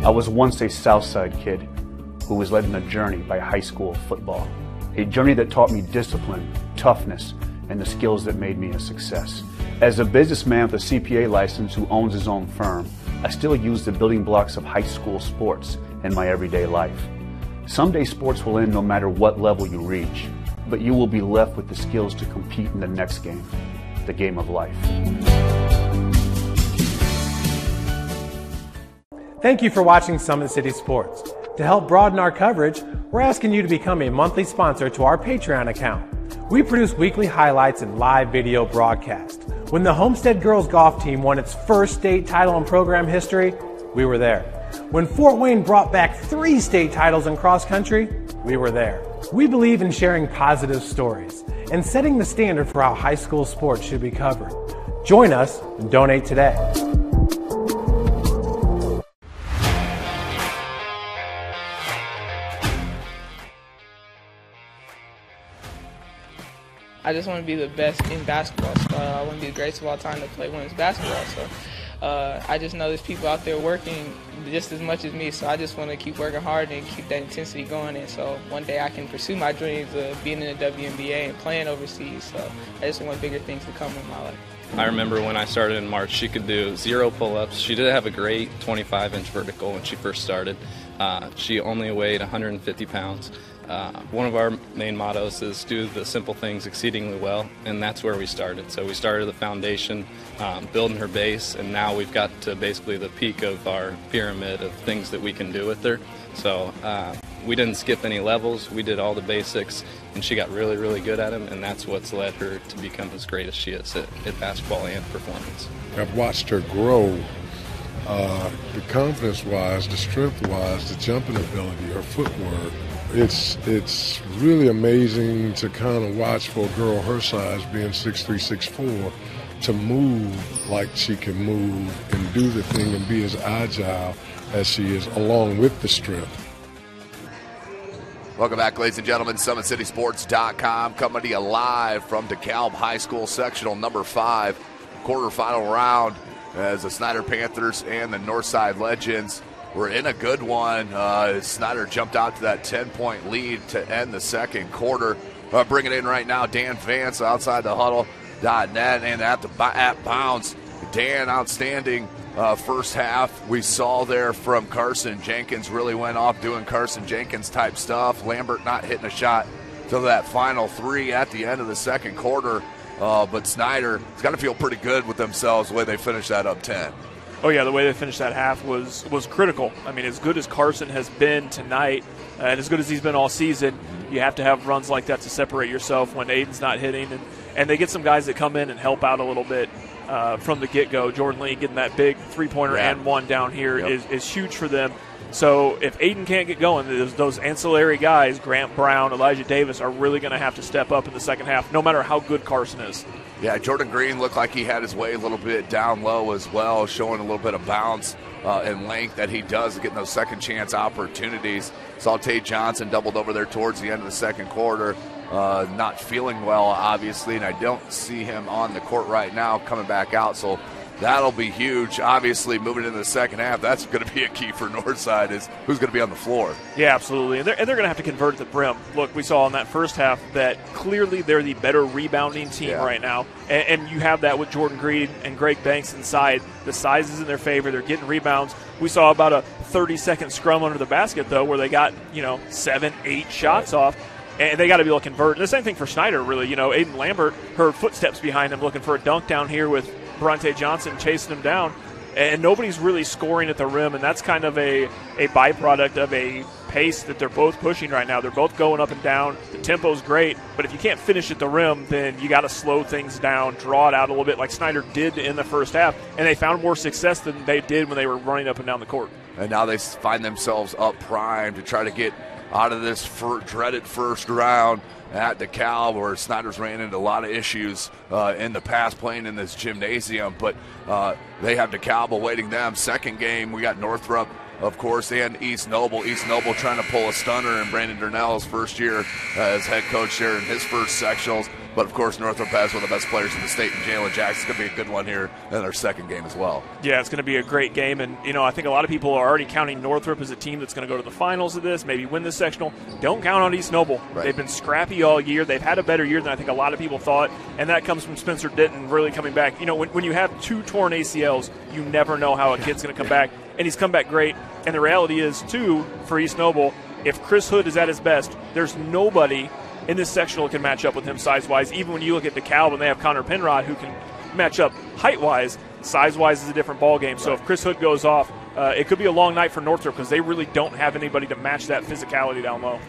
I was once a Southside kid who was led on a journey by high school football. A journey that taught me discipline, toughness, and the skills that made me a success. As a businessman with a CPA license who owns his own firm, I still use the building blocks of high school sports in my everyday life. Someday sports will end no matter what level you reach, but you will be left with the skills to compete in the next game, the game of life. Thank you for watching Summit City Sports. To help broaden our coverage, we're asking you to become a monthly sponsor to our Patreon account. We produce weekly highlights and live video broadcasts. When the Homestead girls golf team won its first state title in program history, we were there. When Fort Wayne brought back 3 state titles in cross country, we were there. We believe in sharing positive stories and setting the standard for how high school sports should be covered. Join us and donate today. I just want to be the best in basketball. So I want to be the greatest of all time to play women's basketball. So I just know there's people out there working just as much as me. So I just want to keep working hard and keep that intensity going. And so one day I can pursue my dreams of being in the WNBA and playing overseas. So I just want bigger things to come in my life. I remember when I started in March, she could do 0 pull-ups. She did have a great 25-inch vertical when she first started. She only weighed 150 pounds. One of our main mottos is do the simple things exceedingly well, and that's where we started. So we started the foundation, building her base, and now we've got to basically the peak of our pyramid of things that we can do with her. So we didn't skip any levels. We did all the basics, and she got really, really good at them, and that's what's led her to become as great as she is at basketball and performance. I've watched her grow, the confidence-wise, the strength-wise, the jumping ability, her footwork. It's really amazing to kind of watch for a girl her size, being 6'3", 6'4", to move like she can move and do the thing and be as agile as she is, along with the strength. Welcome back, ladies and gentlemen. SummitCitySports.com coming to you live from DeKalb High School Sectional number 5, quarterfinal round as the Snider Panthers and the Northside Legends were in a good one. Snider jumped out to that 10-point lead to end the second quarter. Bringing in right now, Dan Vance outside the huddle.net and at bounds. Dan, outstanding first half. We saw there from Carson Jenkins, really went off doing Carson Jenkins type stuff. Lambert not hitting a shot till that final 3 at the end of the second quarter. But Snider has got to feel pretty good with themselves the way they finished that up 10. Oh, yeah, the way they finished that half was critical. I mean, as good as Carson has been tonight and as good as he's been all season, you have to have runs like that to separate yourself when Aiden's not hitting. And they get some guys that come in and help out a little bit from the get-go. Jordan Lee getting that big three-pointer and one down here is huge for them. So if Aiden can't get going, those ancillary guys, Grant Brown, Elijah Davis, are really going to have to step up in the second half, no matter how good Carson is. Yeah, Jordan Green looked like he had his way a little bit down low as well, showing a little bit of bounce and length that he does, getting those second chance opportunities. Saw Tate Johnson doubled over there towards the end of the second quarter, not feeling well, obviously, and I don't see him on the court right now coming back out, so that'll be huge. Obviously, moving into the second half, that's going to be a key for Northside is who's going to be on the floor. Yeah, absolutely. And they're going to have to convert at the brim. Look, we saw in that first half that clearly they're the better rebounding team right now. And you have that with Jordan Green and Greg Banks inside. The size is in their favor. They're getting rebounds. We saw about a 30-second scrum under the basket, though, where they got, 7, 8 shots off. And they got to be able to convert. And the same thing for Snider, really. Aiden Lambert, her footsteps behind him, looking for a dunk down here with Bronte Johnson chasing him down, and nobody's really scoring at the rim, and that's kind of a byproduct of a pace that they're both pushing right now. They're both going up and down. The tempo's great, but if you can't finish at the rim, then you got to slow things down, draw it out a little bit like Snider did in the first half, and they found more success than they did when they were running up and down the court. And now they find themselves up primed to try to get out of this dreaded first round at DeKalb, where Snider's ran into a lot of issues in the past playing in this gymnasium, but they have DeKalb awaiting them. Second game, we got Northrop, of course, and East Noble. East Noble trying to pull a stunner in Brandon Durnell's first year as head coach there in his first sectionals. But, of course, Northrop has one of the best players in the state in Jalen Jackson. It's going to be a good one here in their second game as well. Yeah, it's going to be a great game. And, I think a lot of people are already counting Northrop as a team that's going to go to the finals of this, maybe win this sectional. Don't count on East Noble. Right. They've been scrappy all year. They've had a better year than I think a lot of people thought, and that comes from Spencer Denton really coming back. When you have 2 torn ACLs, you never know how a kid's going to come back, and he's come back great. And the reality is, too, for East Noble, if Chris Hood is at his best, there's nobody in this sectional can match up with him size-wise. Even when you look at DeKalb and they have Connor Penrod who can match up height-wise, size-wise is a different ballgame. So if Chris Hood goes off, it could be a long night for Northrop because they really don't have anybody to match that physicality down low.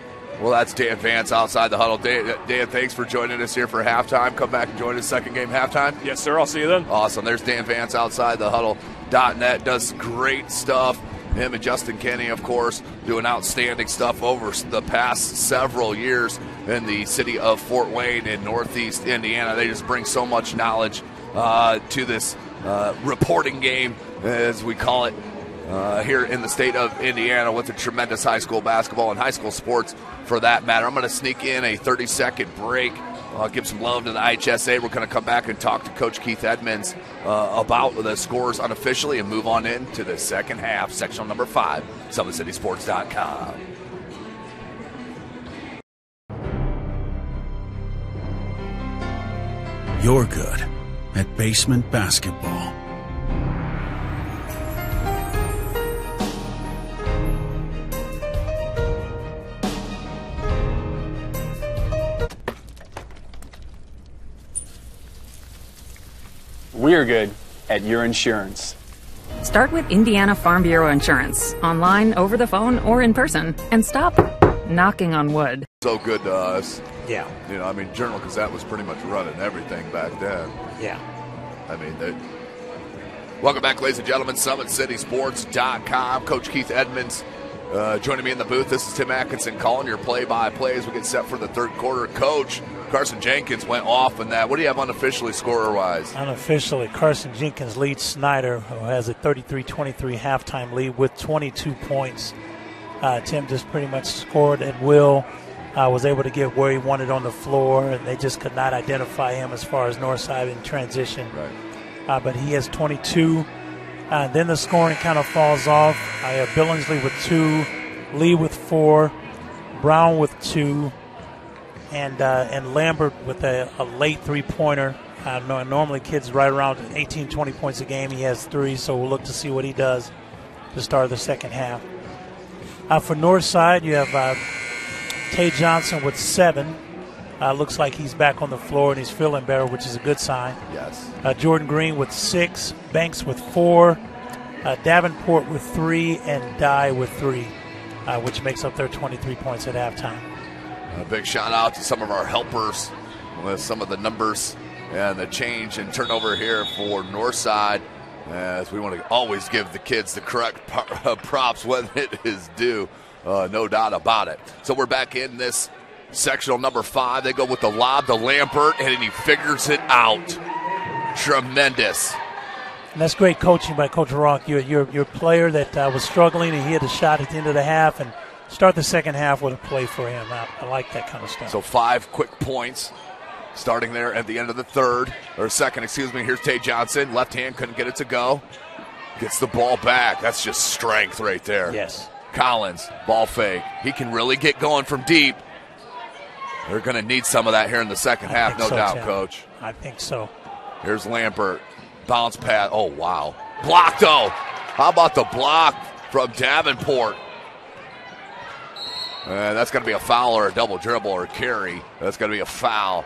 Well, that's Dan Vance outside the huddle. Dan, thanks for joining us here for halftime. Come back and join us second game halftime. Yes, sir. I'll see you then. Awesome. There's Dan Vance outside the huddle.net. Does great stuff. Him and Justin Kenny, of course, doing outstanding stuff over the past several years in the city of Fort Wayne in Northeast Indiana. They just bring so much knowledge to this reporting game, as we call it, here in the state of Indiana, with a tremendous high school basketball and high school sports for that matter. I'm going to sneak in a 30-second break. I'll give some love to the IHSA. We're going to come back and talk to Coach Keith Edmonds about the scores unofficially and move on into the second half, sectional number 5, SummitCitySports.com. You're good at basement basketball. We're good at your insurance. Start with Indiana Farm Bureau Insurance, online, over the phone, or in person, and stop knocking on wood. So good to us. Yeah. You know, I mean, Journal Gazette was pretty much running everything back then. Yeah. I mean, welcome back, ladies and gentlemen. SummitCitySports.com. Coach Keith Edmonds joining me in the booth. This is Tim Atkinson calling your play-by-play as we get set for the third quarter. Coach, Carson Jenkins went off in that. What do you have unofficially scorer-wise? Unofficially, Carson Jenkins leads Snider, who has a 33-23 halftime lead with 22 points. Tim just pretty much scored at will, was able to get where he wanted on the floor, and they just could not identify him as far as Northside in transition. Right. But he has 22. Then the scoring kind of falls off. I have Billingsley with 2, Lee with 4, Brown with 2, and Lambert with a late three-pointer. Normally kids right around 18, 20 points a game. He has 3, so we'll look to see what he does to start the second half. For Northside, you have Tay Johnson with 7. Looks like he's back on the floor and he's feeling better, which is a good sign. Yes. Jordan Green with 6, Banks with 4, Davenport with 3, and Dye with 3, which makes up their 23 points at halftime. A big shout out to some of our helpers with some of the numbers and the change and turnover here for Northside, as we want to always give the kids the correct props when it is due, no doubt about it. So we're back in this sectional number 5. They go with the lob to Lambert, and he figures it out. Tremendous. And that's great coaching by Coach Rock. Your player that was struggling, and he had a shot at the end of the half, and start the second half with a play for him. I like that kind of stuff. So 5 quick points starting there at the end of the second. Here's Tay Johnson. Left hand, couldn't get it to go. Gets the ball back. That's just strength right there. Yes. Collins, ball fake. He can really get going from deep. They're going to need some of that here in the second half, no doubt, Coach. I think so. Here's Lambert. Bounce pass. Oh, wow. Block, though. How about the block from Davenport? That's going to be a foul or a double dribble or a carry. That's going to be a foul.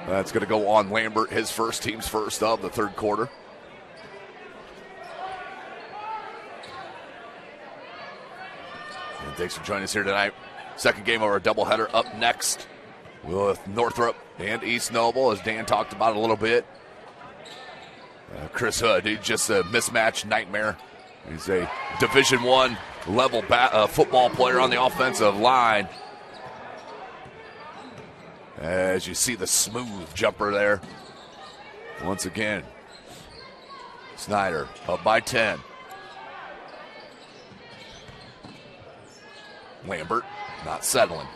That's going to go on Lambert, his first, team's first of the third quarter. And thanks for joining us here tonight. Second game of our doubleheader up next with Northrop and East Noble, as Dan talked about a little bit. Chris Hood, he's just a mismatch nightmare. He's a Division I level football player on the offensive line. As you see the smooth jumper there. Once again, Snider up by 10. Lambert not settling.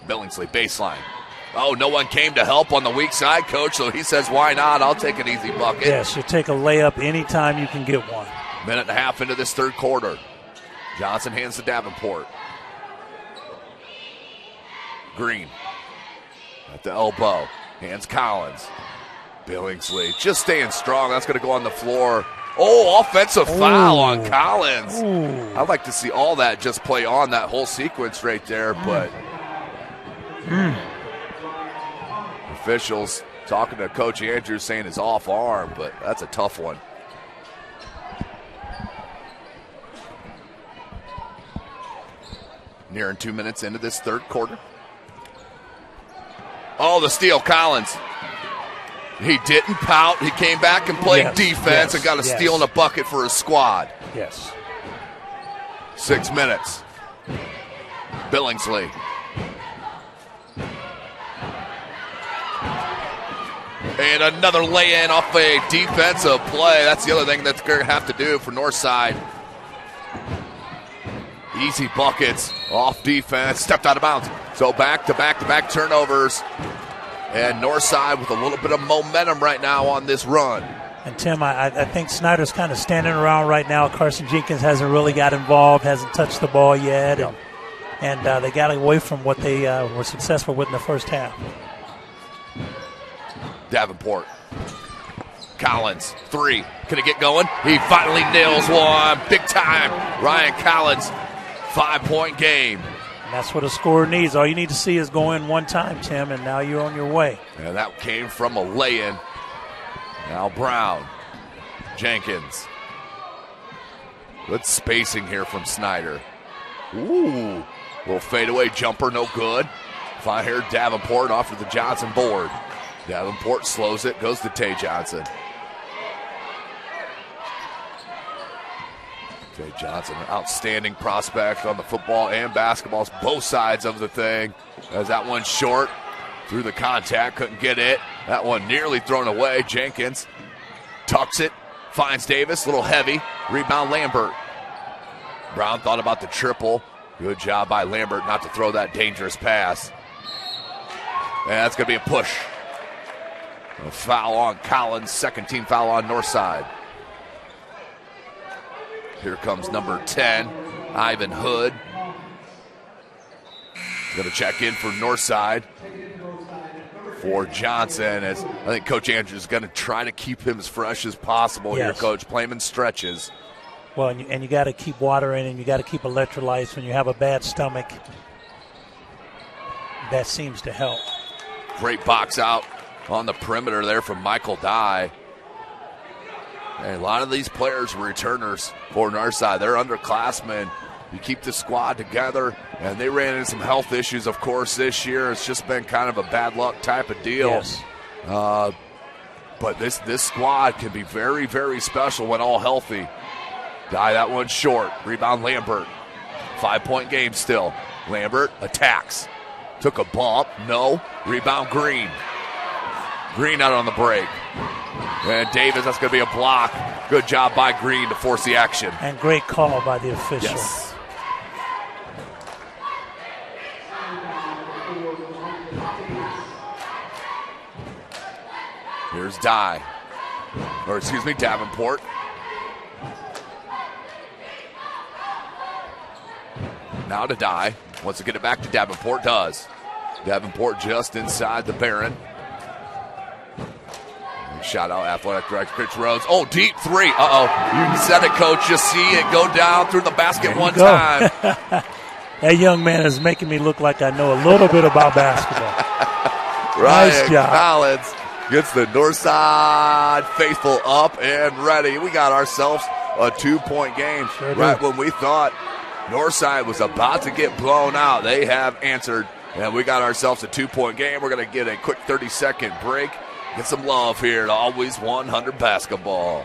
Billingsley baseline. Oh, no one came to help on the weak side, Coach, so he says, why not? I'll take an easy bucket. Yes, you take a layup anytime you can get one. Minute and a half into this third quarter. Johnson hands to Davenport. Green at the elbow. Hands Collins. Billingsley just staying strong. That's going to go on the floor. Oh, offensive foul on Collins. Ooh. I'd like to see all that just play on that whole sequence right there, but officials talking to Coach Andrews saying it's off arm, but that's a tough one. Nearing 2 minutes into this third quarter. Oh, the steal, Collins. He didn't pout. He came back and played defense and got a steal and a bucket for his squad. Yes. 6 minutes. Billingsley. And another lay-in off a defensive play. That's the other thing that's going to have to do for Northside. Easy buckets off defense. Stepped out of bounds. So back-to-back turnovers. And Northside with a little bit of momentum right now on this run. And, Tim, I think Snider's kind of standing around right now. Carson Jenkins hasn't really got involved, hasn't touched the ball yet. Yep. And they got away from what they were successful with in the first half. Davenport. Collins, 3. Can he get going? He finally nails one. Big time. Ryan Collins, 5-point game. And that's what a scorer needs. All you need to see is go in one time, Tim, and now you're on your way. And that came from a lay-in. Now Brown. Jenkins. Good spacing here from Snider. Ooh. Little fadeaway jumper, no good. Find here Davenport off to the Johnson board. Davenport slows it, goes to Tay Johnson. Tay Johnson, an outstanding prospect on the football and basketball, both sides of the thing. As that one short, through the contact, couldn't get it. That one nearly thrown away. Jenkins tucks it, finds Davis, a little heavy. Rebound Lambert. Brown thought about the triple. Good job by Lambert not to throw that dangerous pass. And that's going to be a push. A foul on Collins, second team foul on Northside. Here comes number 10, Ivan Hood. Going to check in for Northside. For Johnson, as I think Coach Andrews is going to try to keep him as fresh as possible here, Coach. Play him in stretches. Well, and you got to keep water in, and you got to keep electrolytes when you have a bad stomach. That seems to help. Great box out on the perimeter there from Michael Dye. And a lot of these players are returners for Northside. They're underclassmen. You keep the squad together, and they ran into some health issues, of course, this year. It's just been kind of a bad luck type of deal. Yes. But this squad can be very, very special when all healthy. Dye that one short. Rebound Lambert. 5-point game still. Lambert attacks. Took a bump. No. Rebound Green. Green out on the break. And Davis, that's going to be a block. Good job by Green to force the action. And great call by the official. Yes. Here's Dye. Or excuse me, Davenport. Now to Dye. Wants to get it back to Davenport. Does. Davenport just inside the Baron. Shout out athletic director Chris Rhodes. Oh, deep 3. You said it, Coach. Just see it go down through the basket one time. That young man is making me look like I know a little bit about basketball. Nice job. Collins gets the Northside faithful up and ready. We got ourselves a 2-point game. Sure right do. when we thought Northside was about to get blown out, they have answered, and we got ourselves a 2-point game. We're going to get a quick 30-second break. Get some love here to Always 100 Basketball.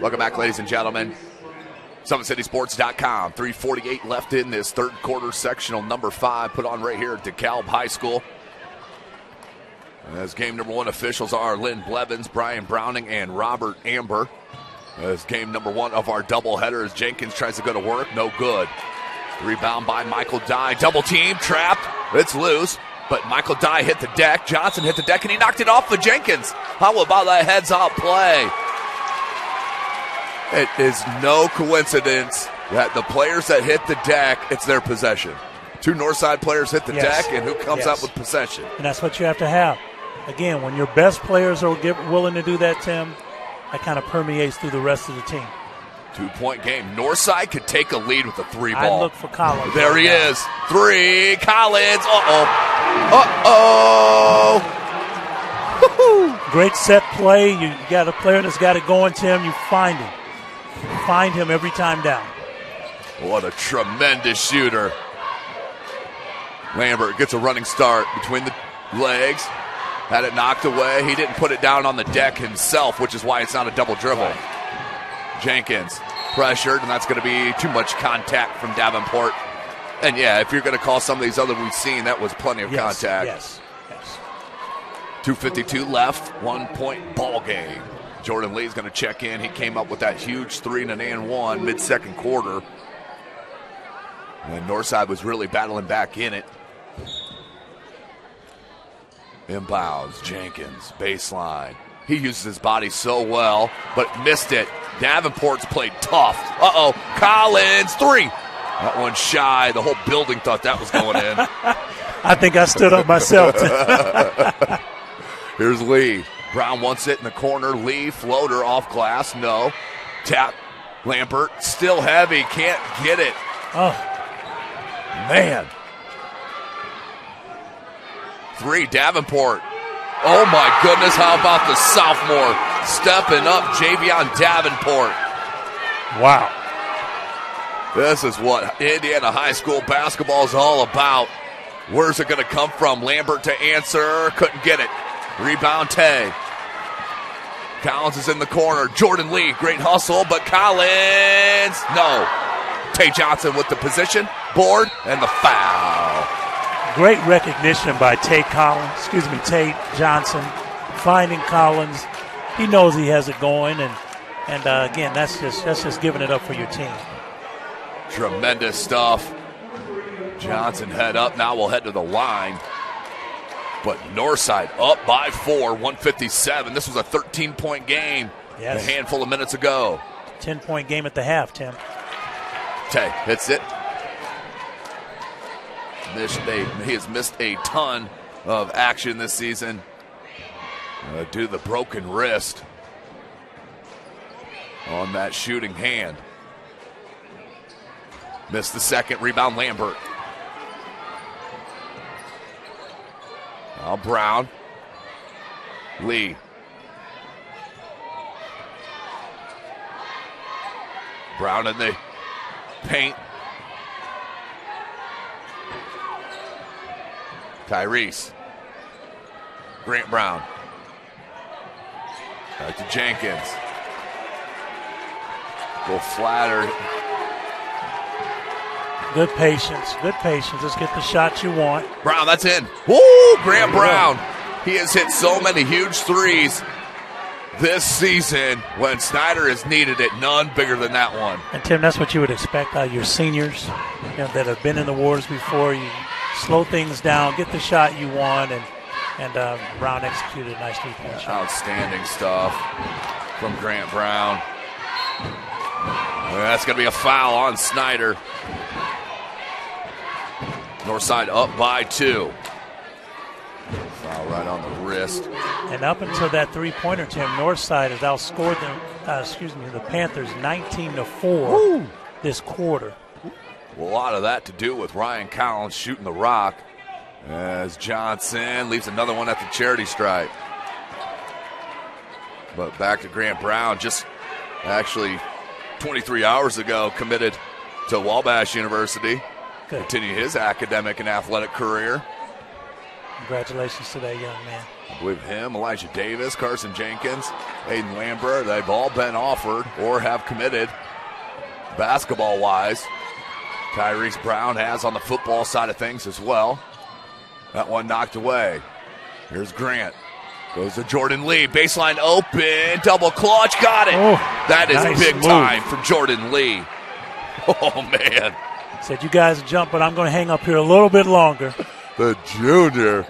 Welcome back, ladies and gentlemen. SummitCitySports.com. 3:48 left in this third quarter, sectional number 5, put on right here at DeKalb High School. As game number 1 officials are Lynn Blevins, Brian Browning, and Robert Amber. As game number 1 of our doubleheader, as Jenkins tries to go to work, no good. Rebound by Michael Dye, double team, trapped, it's loose. But Michael Dye hit the deck, Johnson hit the deck, and he knocked it off of Jenkins. How about that heads-up play? It is no coincidence that the players that hit the deck, it's their possession. 2 Northside players hit the deck, and who comes up with possession? And that's what you have to have. Again, when your best players are willing to do that, Tim, that kind of permeates through the rest of the team. 2-point game. Northside could take a lead with a 3 ball. I look for Collins. There he is. 3. Collins. Great set play. You got a player that's got it going, Tim. You find him. Find him every time down. What a tremendous shooter. Lambert gets a running start between the legs. Had it knocked away. He didn't put it down on the deck himself, which is why it's not a double dribble. Right. Jenkins pressured, and that's going to be too much contact from Davenport. And, yeah, if you're going to call some of these other we've seen, that was plenty of contact. Yes. 2:52 left, 1-point ball game. Jordan Lee's going to check in. He came up with that huge 3 and an and 1 mid-second quarter. And Northside was really battling back in it. Inbounds, Jenkins, baseline. He uses his body so well, but missed it. Davenport's played tough. Collins, 3. That one shy. The whole building thought that was going in. I think I stood up myself. Here's Lee. Brown wants it in the corner. Lee, floater off glass. No. Tap. Lambert, still heavy. Can't get it. Oh. Man. 3, Davenport. Oh, my goodness. How about the sophomore stepping up, Javion Davenport? Wow. This is what Indiana high school basketball is all about. Where's it going to come from? Lambert to answer. Couldn't get it. Rebound, Tay. Collins is in the corner. Jordan Lee, great hustle, but Collins, no. Tay Johnson with the position, board, and the foul. Great recognition by Tay Johnson, finding Collins. He knows he has it going, and again, that's just giving it up for your team. Tremendous stuff. Johnson head up. Now we'll head to the line. But Northside up by 4, 157. This was a 13-point game a handful of minutes ago. 10-point game at the half, Tim. Tay hits it. He has missed a ton of action this season due to the broken wrist on that shooting hand. Missed the second. Rebound, Lambert. Now Brown. Lee. Brown in the paint. Tyrese. Grant Brown. Back to Jenkins. Go flatter. Good patience. Let's get the shot you want. Brown, that's in. Woo! Grant Brown. He has hit so many huge threes this season when Snider has needed it. None bigger than that one. And, Tim, that's what you would expect out of your seniors that have been in the wars before. You slow things down, get the shot you want, and Brown executed a nice three-point shot. Outstanding stuff from Grant Brown. That's going to be a foul on Snider. Northside up by 2. Foul right on the wrist. And up until that three-pointer, Tim, Northside has outscored the Panthers 19-4 this quarter. A lot of that to do with Ryan Collins shooting the rock as Johnson leaves another one at the charity stripe. But back to Grant Brown, just actually 23 hours ago committed to Wabash University. Good. Continue his academic and athletic career. Congratulations to that young man. I believe him, Elijah Davis, Carson Jenkins, Aiden Lambert, they've all been offered or have committed basketball-wise. Tyrese Brown has on the football side of things as well. That one knocked away. Here's Grant. Goes to Jordan Lee. Baseline open. Double clutch. Got it. Oh, that is nice big move. time for Jordan Lee. Oh, man. Said, you guys jump, but I'm going to hang up here a little bit longer. The junior.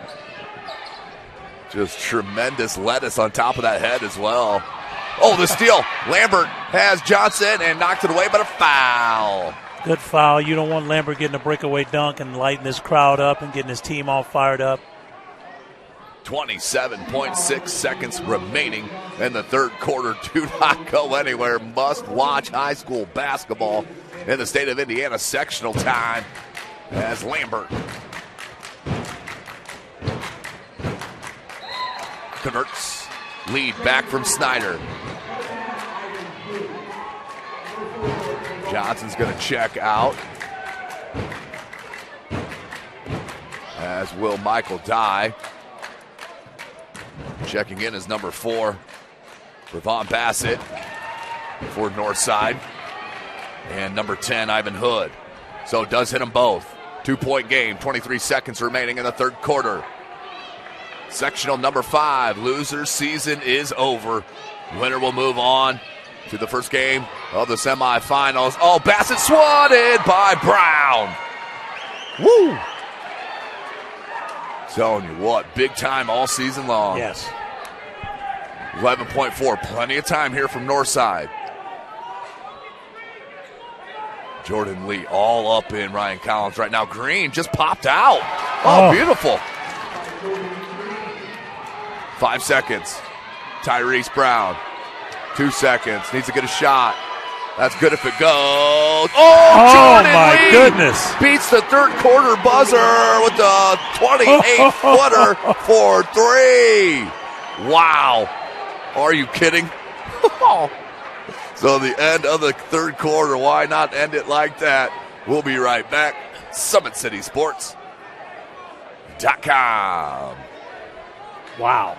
Just tremendous lettuce on top of that head as well. Oh, the steal. Lambert has Johnson and knocked it away, but a foul. Good foul. You don't want Lambert getting a breakaway dunk and lighting this crowd up and getting his team all fired up. 27.6 seconds remaining in the third quarter. Do not go anywhere. Must watch high school basketball in the state of Indiana. Sectional time as Lambert converts. Lead back from Snider. Johnson's going to check out, as will Michael Dye. Checking in is number 4, Ravon Bassett for Northside. And number 10, Ivan Hood. So it does hit them both. 2-point game, 23 seconds remaining in the third quarter. Sectional number 5, loser's season is over. Winner will move on to the first game of the semifinals. Oh, Bassett swatted by Brown. Woo! Telling you what, big time all season long. Yes. 11.4, plenty of time here from Northside. Jordan Lee all up in Ryan Collins right now. Green just popped out. Oh, beautiful. 5 seconds. Tyrese Brown. 2 seconds. Needs to get a shot. That's good if it goes. Oh, Jordan my Lee goodness. beats the third quarter buzzer with the 28-footer for 3. Wow. Are you kidding? So the end of the third quarter, why not end it like that? We'll be right back. SummitCitySports.com. Wow.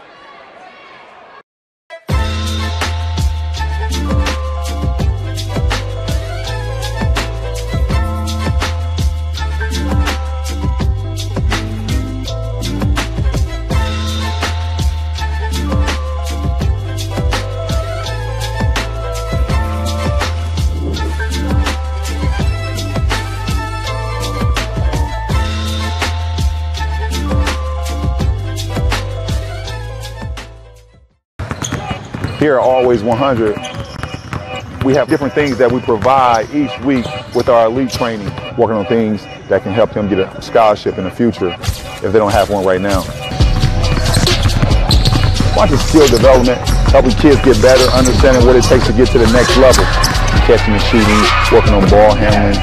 Here at Always 100, we have different things that we provide each week with our elite training, working on things that can help them get a scholarship in the future if they don't have one right now. Watching skill development, helping kids get better, understanding what it takes to get to the next level, catching and shooting, working on ball handling.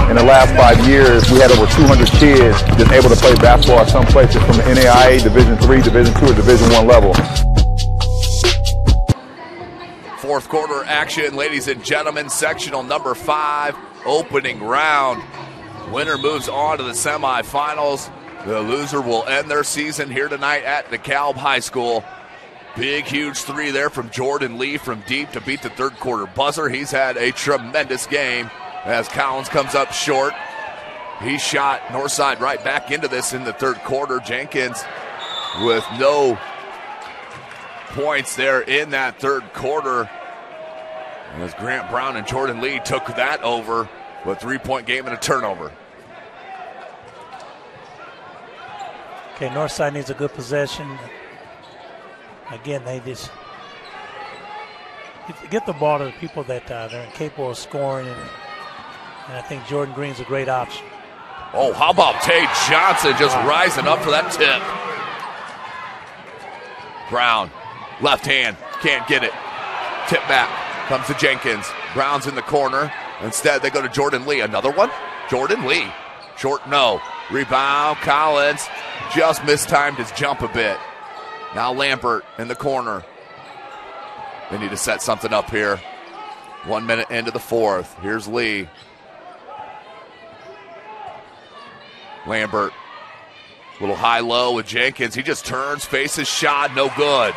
In the last 5 years, we had over 200 kids that's able to play basketball at some places from the NAIA, Division III, Division II, or Division I level. Fourth quarter action, ladies and gentlemen. Sectional number 5, opening round. Winner moves on to the semifinals. The loser will end their season here tonight at DeKalb High School. Big, huge 3 there from Jordan Lee from deep to beat the third quarter buzzer. He's had a tremendous game as Collins comes up short. He shot Northside right back into this in the third quarter. Jenkins with no points there in that third quarter, as Grant Brown and Jordan Lee took that over with a 3-point game and a turnover. Okay, Northside needs a good possession. Again, they just get the ball to the people that they're incapable of scoring, and I think Jordan Green's a great option. Oh, how about Tay Johnson just rising up for that tip. Brown, left hand, can't get it. Tip back, comes to Jenkins. Brown's in the corner. Instead, they go to Jordan Lee. Another one? Jordan Lee. Short, no. Rebound, Collins just mistimed his jump a bit. Now Lambert in the corner. They need to set something up here. 1 minute into the fourth. Here's Lee. Lambert, little high-low with Jenkins. He just turns, faces shot, no good.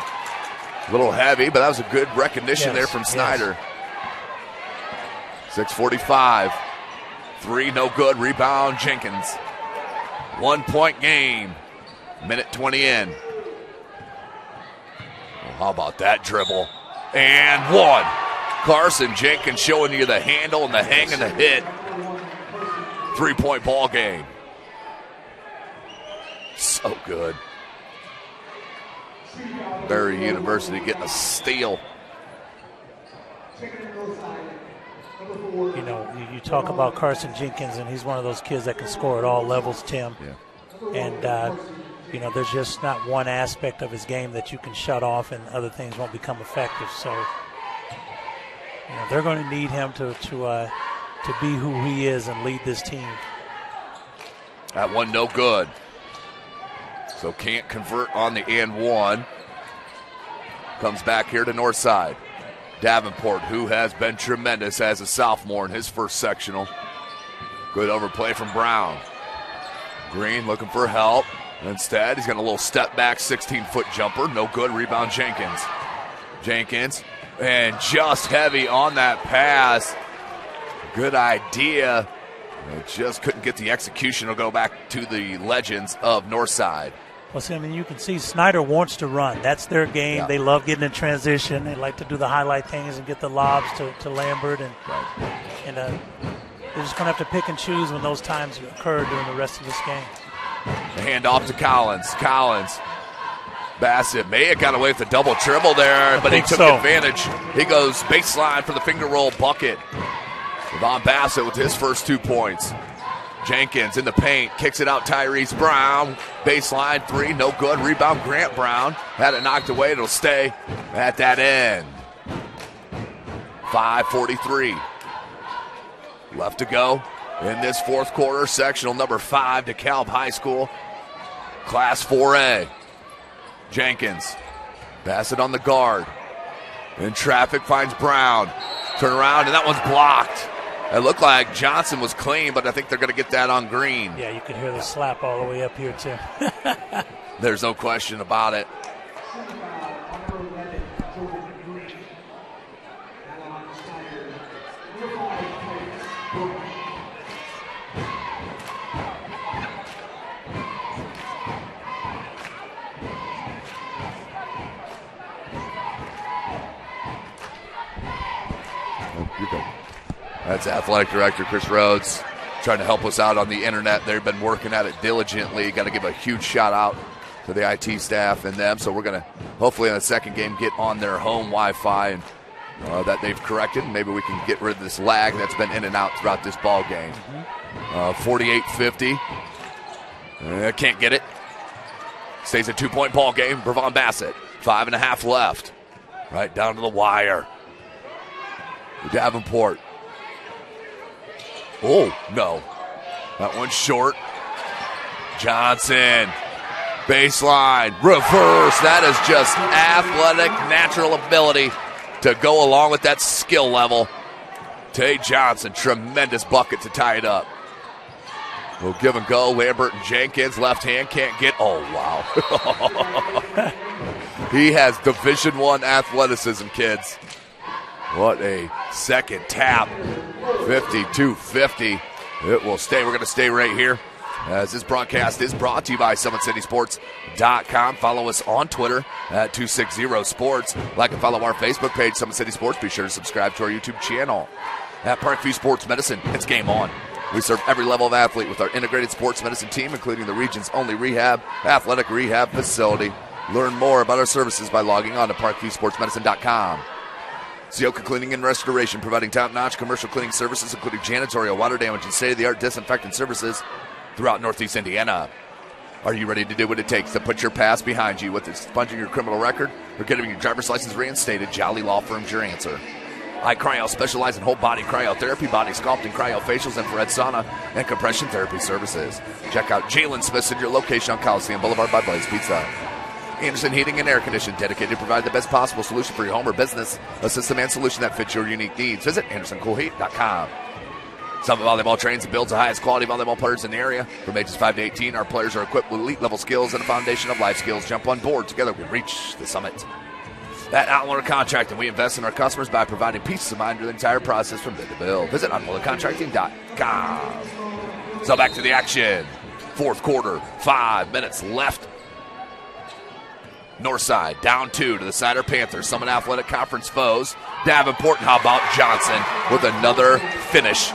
A little heavy, but that was a good recognition there from Snider. 6:45. 3, no good. Rebound, Jenkins. 1-point game. Minute 20 in. Well, how about that dribble? And 1. Carson Jenkins showing you the handle and the hang and the hit. 3-point ball game. So good. Berry University getting a steal You know, you talk about Carson Jenkins, and he's one of those kids that can score at all levels, Tim. Yeah. And, you know, there's just not one aspect of his game that you can shut off and other things won't become effective. So, you know, they're going to need him to be who he is and lead this team. That one no good. So can't convert on the and one. Comes back here to Northside. Davenport, who has been tremendous as a sophomore in his first sectional. Good overplay from Brown. Green looking for help. Instead, he's got a little step back 16-foot jumper. No good. Rebound Jenkins. Jenkins, and just heavy on that pass. Good idea. Just couldn't get the execution. It'll go back to the legends of Northside. Well, see, I mean, you can see Snider wants to run. That's their game. Yeah. They love getting in transition. They like to do the highlight things and get the lobs to Lambert. And they're just going to have to pick and choose when those times occur during the rest of this game. The handoff to Collins. Collins. Bassett may have got away with the double dribble there, but he took advantage. He goes baseline for the finger roll bucket. Von Bassett with his first 2 points. Jenkins in the paint, kicks it out Tyrese Brown. Baseline three, no good. Rebound Grant Brown. Had it knocked away, it'll stay at that end. 5:43 left to go in this fourth quarter. Sectional number 5, DeKalb High School, Class 4A. Jenkins, Bassett on the guard. In traffic, finds Brown. Turn around, and that one's blocked. It looked like Johnson was clean, but I think they're going to get that on Green. Yeah, you can hear the slap all the way up here, too. There's no question about it. That's Athletic Director Chris Rhodes trying to help us out on the internet. They've been working at it diligently. Got to give a huge shout out to the IT staff and them. So we're going to hopefully in the second game get on their home Wi-Fi and that they've corrected. Maybe we can get rid of this lag that's been in and out throughout this ball game. 48-50. Can't get it. Stays a 2-point ball game. Brevon Bassett. 5.5 left. Right down to the wire. Davenport. Oh, no. That one's short. Johnson. Baseline. Reverse. That is just athletic, natural ability to go along with that skill level. Tay Johnson, tremendous bucket to tie it up. We'll give and go. Lambert and Jenkins, left hand, can't get. Oh, wow. He has Division I athleticism, kids. What a second tap. 52-50. It will stay. We're going to stay right here as this broadcast is brought to you by SummitCitySports.com. Follow us on Twitter at 260sports. Like and follow our Facebook page, Summit City Sports. Be sure to subscribe to our YouTube channel. At Parkview Sports Medicine, it's game on. We serve every level of athlete with our integrated sports medicine team, including the region's only athletic rehab facility. Learn more about our services by logging on to ParkviewSportsMedicine.com. Zioka Cleaning and Restoration, providing top-notch commercial cleaning services, including janitorial, water damage, and state-of-the-art disinfectant services throughout Northeast Indiana. Are you ready to do what it takes to put your past behind you, whether it's expunging your criminal record or getting your driver's license reinstated? Jolly Law Firm's your answer. iCryo specialize in whole-body cryotherapy, body sculpting, cryofacials, infrared sauna, and compression therapy services. Check out Jalen Smith's at your location on Coliseum Boulevard by Blaze Pizza. Anderson Heating and Air Conditioning, dedicated to provide the best possible solution for your home or business. A system and solution that fits your unique needs. Visit AndersonCoolHeat.com. Summit Volleyball trains and builds the highest quality volleyball players in the area. From ages 5 to 18, our players are equipped with elite-level skills and a foundation of life skills. Jump on board. Together we reach the summit. At Outlander Contracting, we invest in our customers by providing peace of mind through the entire process from bid to bill. Visit OutlanderContracting.com. So back to the action. Fourth quarter, 5 minutes left. Northside down 2 to the Snider Panthers. Summit Athletic Conference foes. Davenport, how about Johnson with another finish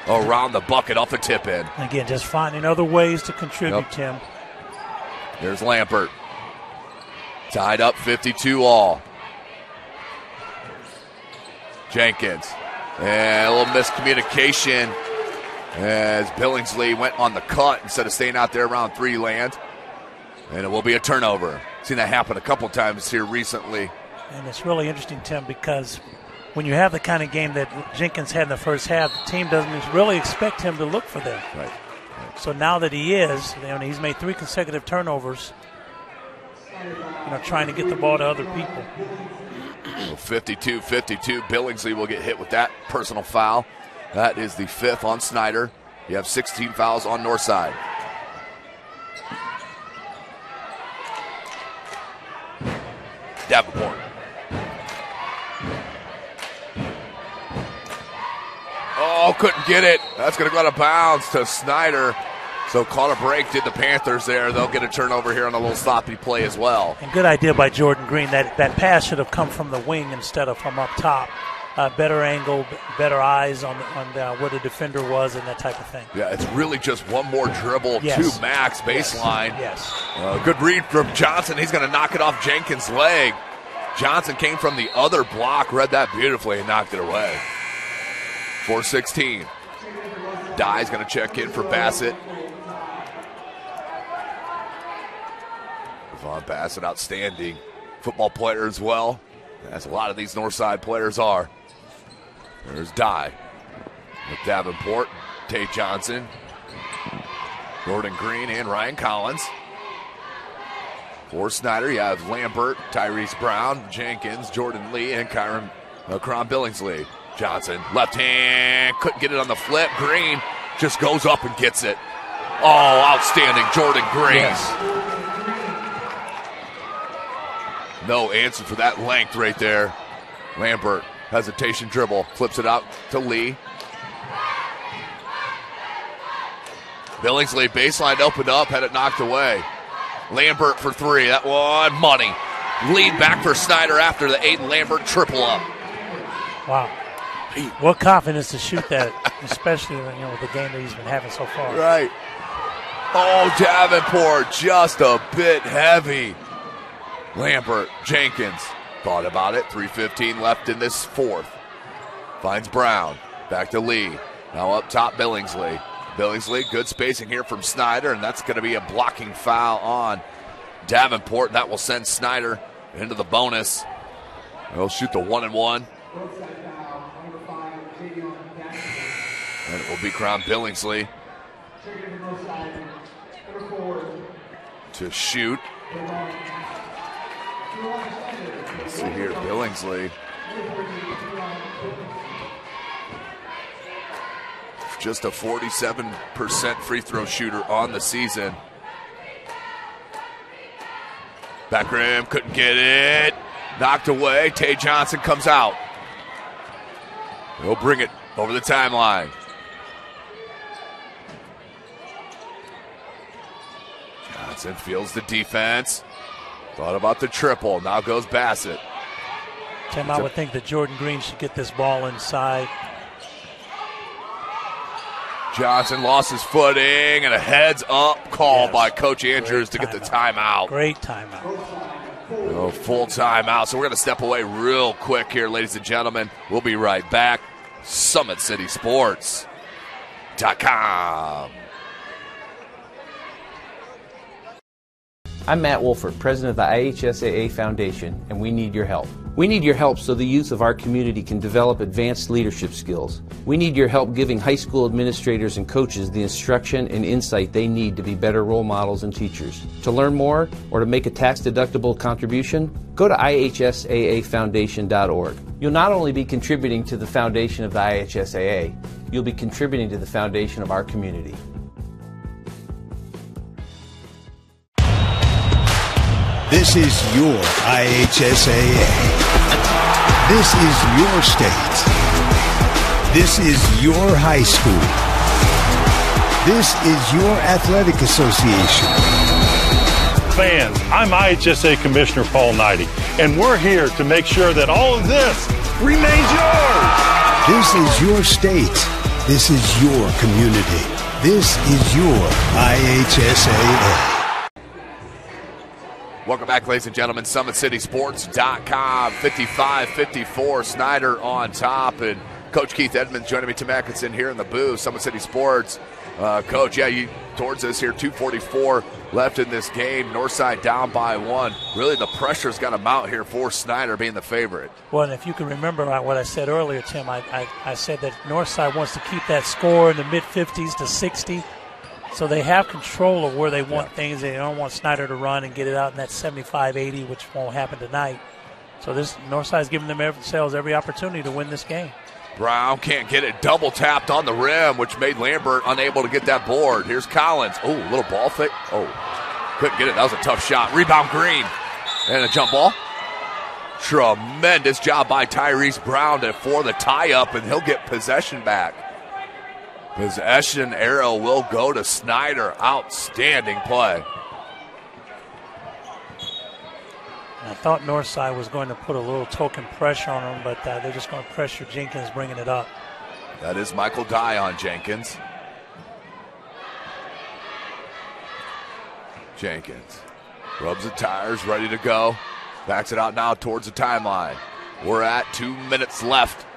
around the bucket off a tip-in. Again, just finding other ways to contribute, Tim. There's Lambert. Tied up 52 all. Jenkins. And a little miscommunication as Billingsley went on the cut instead of staying out there around 3 land. And it will be a turnover. Seen that happen a couple times here recently. And it's really interesting, Tim, because when you have the kind of game that Jenkins had in the first half, the team doesn't really expect him to look for them. Right. So now that he is, he's made 3 consecutive turnovers, trying to get the ball to other people. 52-52. Billingsley will get hit with that personal foul. That is the 5th on Snider. You have 16 fouls on Northside. Davenport. Oh, couldn't get it. That's going to go out of bounds to Snider. So caught a break, did the Panthers there. They'll get a turnover here on a little sloppy play as well. And good idea by Jordan Green. That pass should have come from the wing instead of from up top. Better angle, better eyes on where the defender was and that type of thing. Yeah, it's really just one more dribble yes. to Max baseline. Yes. Good read from Johnson. He's going to knock it off Jenkins' leg. Johnson came from the other block, read that beautifully, and knocked it away. 4-16. Dye's going to check in for Bassett. Von Bassett, outstanding football player as well, as a lot of these Northside players are. There's Dye with Davenport, Tate Johnson, Jordan Green, and Ryan Collins. For Snider, you have Lambert, Tyrese Brown, Jenkins, Jordan Lee, and Kron Billingsley. Johnson, left hand, couldn't get it on the flip. Green just goes up and gets it. Oh, outstanding, Jordan Green. Yes. No answer for that length right there. Lambert, hesitation dribble, flips it out to Lee. Billingsley, baseline opened up, had it knocked away. Lambert for 3, that one, money. Lead back for Snider after the Aiden Lambert triple up. Wow. What confidence to shoot that, especially with the game that he's been having so far. Right. Oh, Davenport, just a bit heavy. Lambert, Jenkins, thought about it. 3:15 left in this 4th. Finds Brown, back to Lee. Now up top, Billingsley. Billingsley, good spacing here from Snider, and that's going to be a blocking foul on Davenport. That will send Snider into the bonus. They'll shoot the 1-and-1. And it will be Crown Billingsley to shoot. Let's see here, Billingsley. Just a 47% free throw shooter on the season. Back rim, couldn't get it. Knocked away. Tay Johnson comes out. He'll bring it over the timeline. Johnson feels the defense. Thought about the triple. Now goes Bassett. Tim, I would think that Jordan Green should get this ball inside. Johnson lost his footing, and a heads-up call by Coach Andrews to get the timeout. Great timeout. Oh, full timeout. So we're going to step away real quick here, ladies and gentlemen. We'll be right back. SummitCitySports.com. I'm Matt Wolford, president of the IHSAA Foundation, and we need your help. We need your help so the youth of our community can develop advanced leadership skills. We need your help giving high school administrators and coaches the instruction and insight they need to be better role models and teachers. To learn more or to make a tax-deductible contribution, go to ihsaafoundation.org. You'll not only be contributing to the foundation of the IHSAA, you'll be contributing to the foundation of our community. This is your IHSAA. This is your state. This is your high school. This is your athletic association. Fans, I'm IHSA Commissioner Paul Knighty, and we're here to make sure that all of this remains yours. This is your state. This is your community. This is your IHSAA. Welcome back, ladies and gentlemen. SummitCitySports.com. 55-54. Snider on top. And Coach Keith Edmonds joining me. Tim Atkinson here in the booth. Summit City Sports. Coach, you towards us here. 2:44 left in this game. Northside down by 1. Really, the pressure's got to mount here for Snider being the favorite. Well, and if you can remember what I said earlier, Tim, I said that Northside wants to keep that score in the mid-50s to 60. So they have control of where they want things. They don't want Snider to run and get it out in that 75-80, which won't happen tonight. So this Northside's giving themselves every opportunity to win this game. Brown can't get it. Double tapped on the rim, which made Lambert unable to get that board. Here's Collins. Oh, little ball fake. Oh, couldn't get it. That was a tough shot. Rebound Green. And a jump ball. Tremendous job by Tyrese Brown for the tie-up, and he'll get possession back. Possession arrow will go to Snider. Outstanding play. I thought Northside was going to put a little token pressure on him, but they're just going to pressure Jenkins bringing it up. That is Michael Dye on Jenkins. Jenkins rubs the tires, ready to go. Backs it out now towards the timeline. We're at 2 minutes left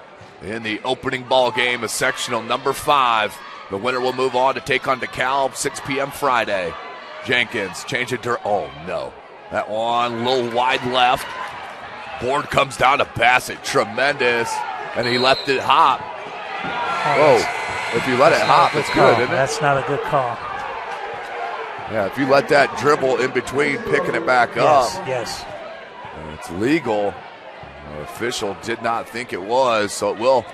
in the opening ball game of sectional number 5. The winner will move on to take on DeKalb, 6 p.m. Friday. Jenkins, change it to, oh no. That one, a little wide left. Board comes down to Bassett, tremendous. And he left it hop. If you let it hop, it's good, isn't it? That's not a good call. Yeah, if you let that dribble in between, picking it back up. Yes. It's legal. The official did not think it was, so it will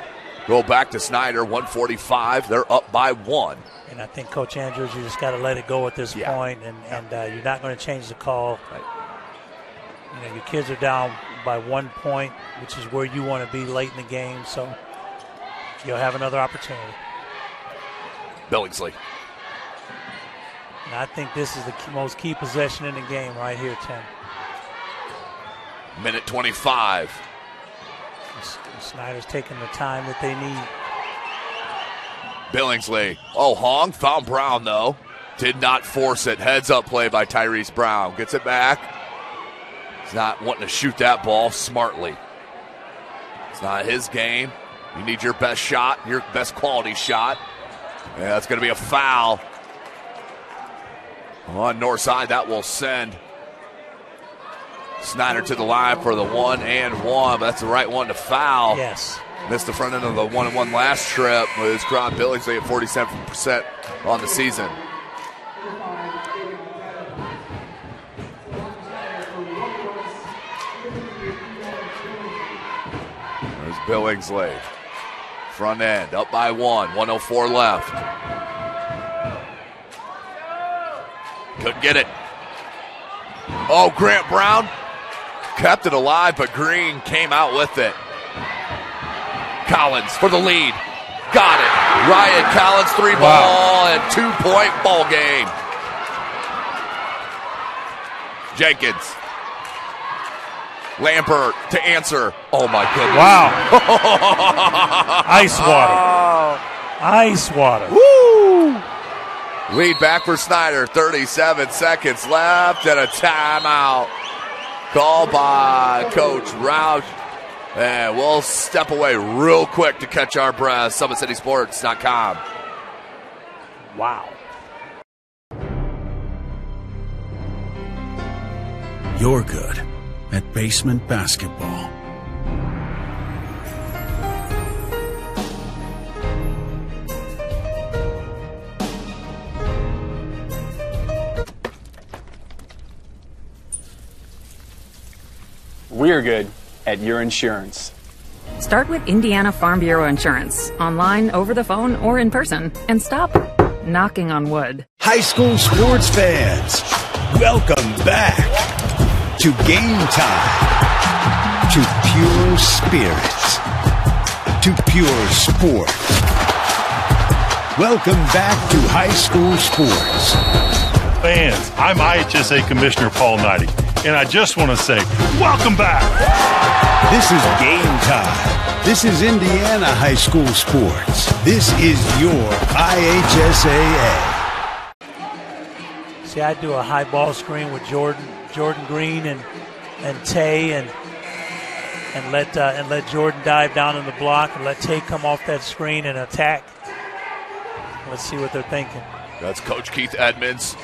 go back to Snider, 145. They're up by 1. And I think, Coach Andrews, you just got to let it go at this point, and you're not going to change the call. You know, your kids are down by 1 point, which is where you want to be late in the game, so you'll have another opportunity. Billingsley. And I think this is the most key possession in the game right here, Tim. Minute 25. Snider's taking the time that they need. Billingsley. Oh, Hong found Brown, though. Did not force it. Heads up play by Tyrese Brown. Gets it back. He's not wanting to shoot that ball smartly. It's not his game. You need your best shot, your best quality shot. Yeah, that's going to be a foul. On Northside, that will send Snider to the line for the 1-and-1, but that's the right one to foul. Yes. Missed the front end of the 1-and-1 last trip with Cron Billingsley at 47% on the season. There's Billingsley. Front end, up by 1, 104 left. Couldn't get it. Oh, Grant Brown kept it alive, but Green came out with it. Collins for the lead. Got it. Ryan Collins, 3-ball and 2-point ball game. Jenkins. Lambert to answer. Oh, my goodness. Wow. Ice water. Ice water. Woo! Lead back for Snider. 37 seconds left and a timeout. Called by Coach Roush. And we'll step away real quick to catch our breath. SummitCitySports.com. Wow. You're good at basement basketball. We're good at your insurance. Start with Indiana Farm Bureau Insurance, online, over the phone, or in person, and stop knocking on wood. High school sports fans, welcome back to Game Time, to pure spirits, to pure sport. Welcome back to high school sports. Fans, I'm IHSA Commissioner Paul Knighty, and I just want to say, welcome back. This is Game Time. This is Indiana high school sports. This is your IHSAA. See, I do a high ball screen with Jordan, Jordan Green and Tay and let Jordan dive down in the block and let Tay come off that screen and attack. Let's see what they're thinking. That's Coach Keith Edmonds.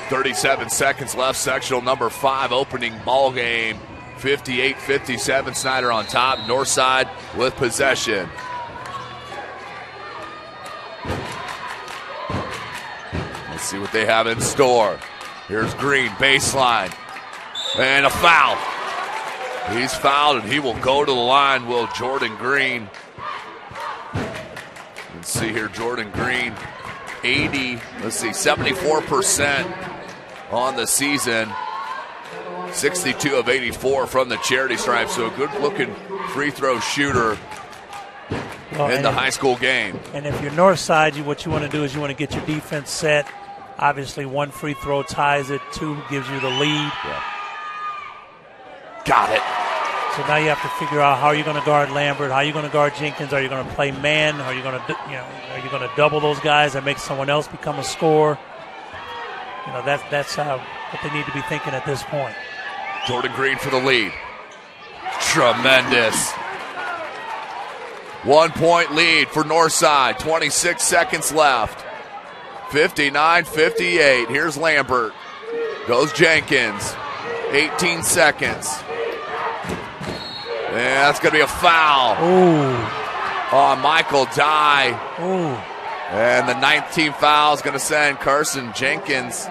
37 seconds left, sectional number 5, opening ball game. 58-57, Snider on top. Northside with possession. Let's see what they have in store. Here's Green, baseline, and a foul. He's fouled, and he will go to the line, will Jordan Green. Let's see here, Jordan Green, 74% on the season. 62 of 84 from the charity stripe, so a good-looking free throw shooter in the high school game. And if you're Northside, what you want to do is you want to get your defense set. Obviously, 1 free throw ties it, 2 gives you the lead. Yeah. Got it. So now you have to figure out how you're going to guard Lambert, how you're going to guard Jenkins. Are you going to play man? Are you going to double those guys and make someone else become a scorer? That's what they need to be thinking at this point. Jordan Green for the lead. Tremendous. 1-point lead for Northside. 26 seconds left. 59-58. Here's Lambert. Goes Jenkins. 18 seconds. And that's going to be a foul. Ooh. On Michael Dye. Ooh. And the 19th foul is going to send Carson Jenkins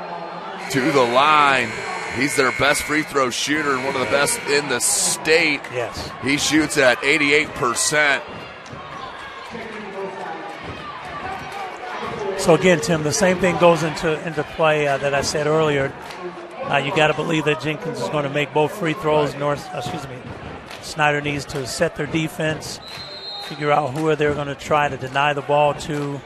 to the line. He's their best free throw shooter and one of the best in the state. Yes. He shoots at 88%. So again, Tim, the same thing goes into play that I said earlier. You got to believe that Jenkins is going to make both free throws. Snider needs to set their defense, figure out who they're going to try to deny the ball to.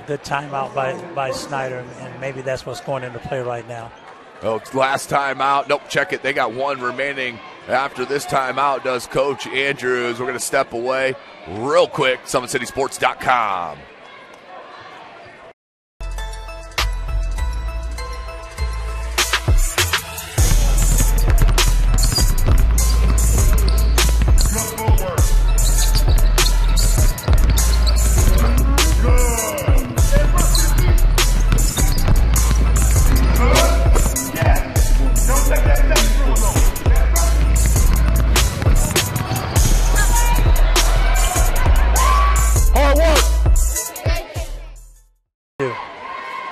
Good timeout by Snider, and maybe that's what's going into play right now. Oh, last timeout. Nope, check it. They got 1 remaining after this timeout, does Coach Andrews. We're going to step away real quick. SummitCitySports.com.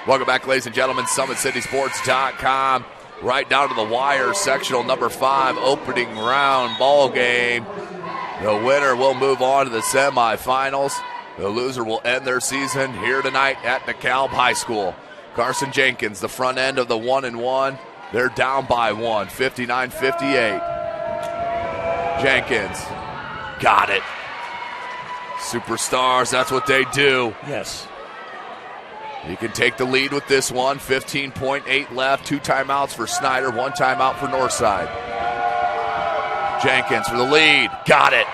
Welcome back, ladies and gentlemen. SummitCitySports.com. Right down to the wire, sectional number 5, opening round ball game. The winner will move on to the semifinals. The loser will end their season here tonight at DeKalb High School. Carson Jenkins, the front end of the 1-and-1. They're down by 1, 59-58. Jenkins, got it. Superstars, that's what they do. Yes. You can take the lead with this one. 15.8 left. 2 timeouts for Snider. 1 timeout for Northside. Jenkins for the lead. Got it.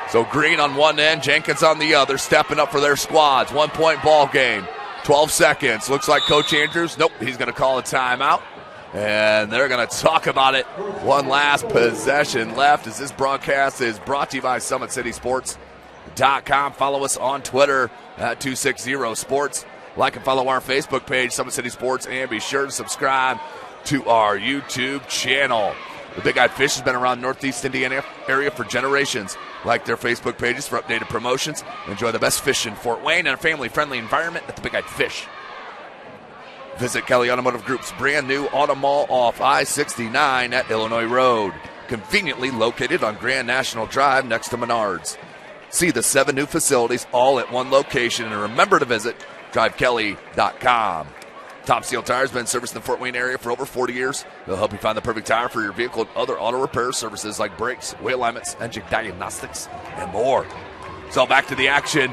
So Green on one end, Jenkins on the other, stepping up for their squads. 1-point ball game. 12 seconds. Looks like Coach Andrews. Nope, he's going to call a timeout. And they're going to talk about it. One last possession left as this broadcast is brought to you by SummitCitySports.com. Follow us on Twitter at 260sports. Like and follow our Facebook page, Summit City Sports, and be sure to subscribe to our YouTube channel. The Big Eyed Fish has been around Northeast Indiana area for generations. Like their Facebook pages for updated promotions. Enjoy the best fish in Fort Wayne in a family-friendly environment at the Big Eyed Fish. Visit Kelly Automotive Group's brand new auto mall off I-69 at Illinois Road. Conveniently located on Grand National Drive next to Menards. See the 7 new facilities all at one location, and remember to visit drivekelly.com. Top Seal Tire has been serviced in the Fort Wayne area for over 40 years. They'll help you find the perfect tire for your vehicle and other auto repair services like brakes, wheel alignments, engine diagnostics, and more. So back to the action.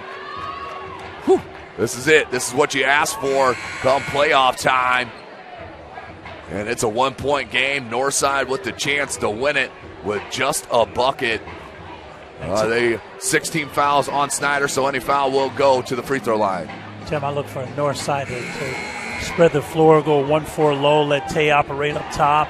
Whew. This is it. This is what you asked for come playoff time. And it's a 1-point game. Northside with the chance to win it with just a bucket. They 16 fouls on Snider, so any foul will go to the free throw line. Tim, I look for Northside to spread the floor, go 1-4 low, let Tay operate up top,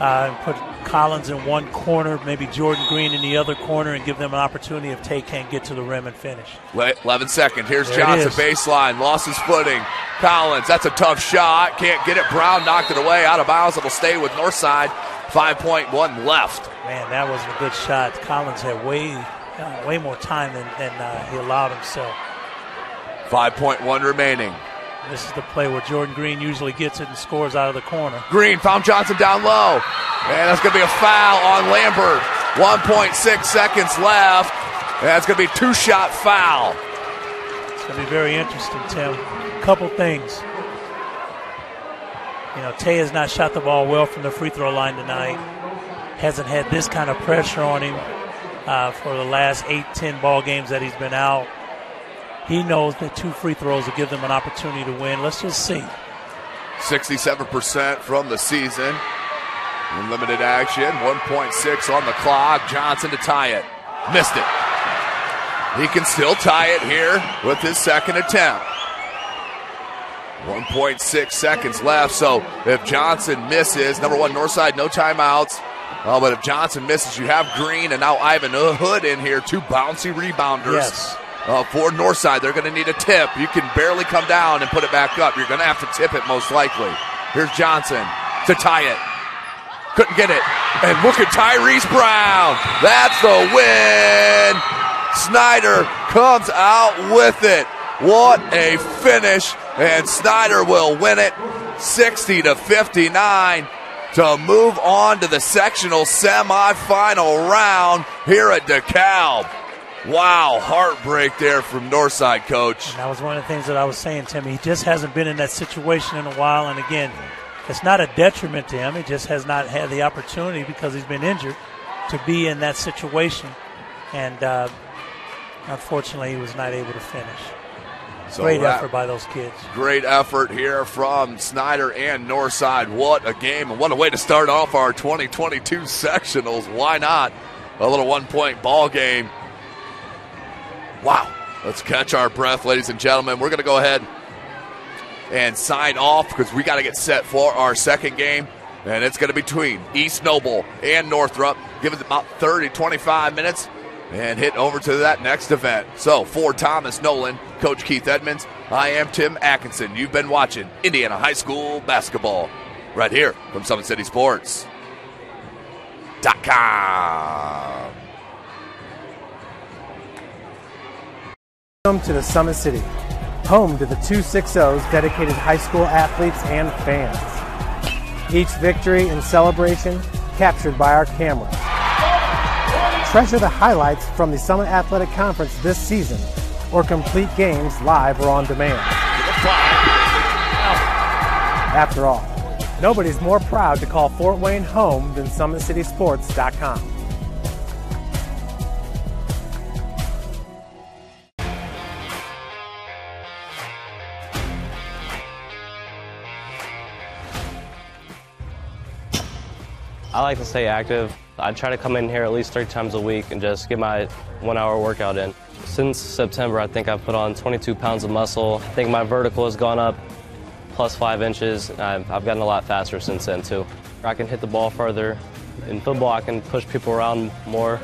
and put Collins in one corner, maybe Jordan Green in the other corner, and give them an opportunity if Tay can't get to the rim and finish. 11 seconds. Here's Johnson, baseline, lost his footing. Collins, that's a tough shot. Can't get it. Brown knocked it away, out of bounds. It'll stay with Northside. 5.1 left. Man, that wasn't a good shot. Collins had way more time than he allowed himself. 5.1 remaining. This is the play where Jordan Green usually gets it and scores out of the corner. Green found Johnson down low. And that's going to be a foul on Lambert. 1.6 seconds left. That's going to be a two-shot foul. It's going to be very interesting, Tim. A couple things. You know, Tay has not shot the ball well from the free throw line tonight. Hasn't had this kind of pressure on him for the last 8-10 ball games that he's been out. He knows that 2 free throws will give them an opportunity to win. Let's just see. 67% from the season. In limited action, 1.6 on the clock. Johnson to tie it. Missed it. He can still tie it here with his second attempt. 1.6 seconds left, so if Johnson misses, number one, Northside, no timeouts. But if Johnson misses, you have Green and now Ivan Hood in here, 2 bouncy rebounders. Yes. For Northside, they're going to need a tip. You can barely come down and put it back up. You're going to have to tip it most likely. Here's Johnson to tie it. Couldn't get it. And look at Tyrese Brown. That's the win. Snider comes out with it. What a finish. And Snider will win it 60-59 to move on to the sectional semifinal round here at DeKalb. Wow, heartbreak there from Northside, Coach. And that was one of the things that I was saying, Timmy. He just hasn't been in that situation in a while. And again, it's not a detriment to him. He just has not had the opportunity because he's been injured to be in that situation. And unfortunately, he was not able to finish. So great effort by those kids. Great effort here from Snider and Northside. What a game and what a way to start off our 2022 sectionals. Why not? A little one-point ball game. Wow. Let's catch our breath, ladies and gentlemen. We're going to go ahead and sign off because we got to get set for our second game. And it's going to be between East Noble and Northrop. Give it about 30-25 minutes and hit over to that next event. So for Thomas Nolan, Coach Keith Edmonds, I am Tim Atkinson. You've been watching Indiana High School basketball right here from SummitCitySports.com. Welcome to the Summit City, home to the 260's dedicated high school athletes and fans. Each victory and celebration captured by our camera. Treasure the highlights from the Summit Athletic Conference this season, or complete games live or on demand. After all, nobody's more proud to call Fort Wayne home than SummitCitySports.com. I like to stay active. I try to come in here at least 3 times a week and just get my 1-hour workout in. Since September, I think I've put on 22 pounds of muscle. I think my vertical has gone up plus 5 inches. I've gotten a lot faster since then, too. I can hit the ball further. In football, I can push people around more.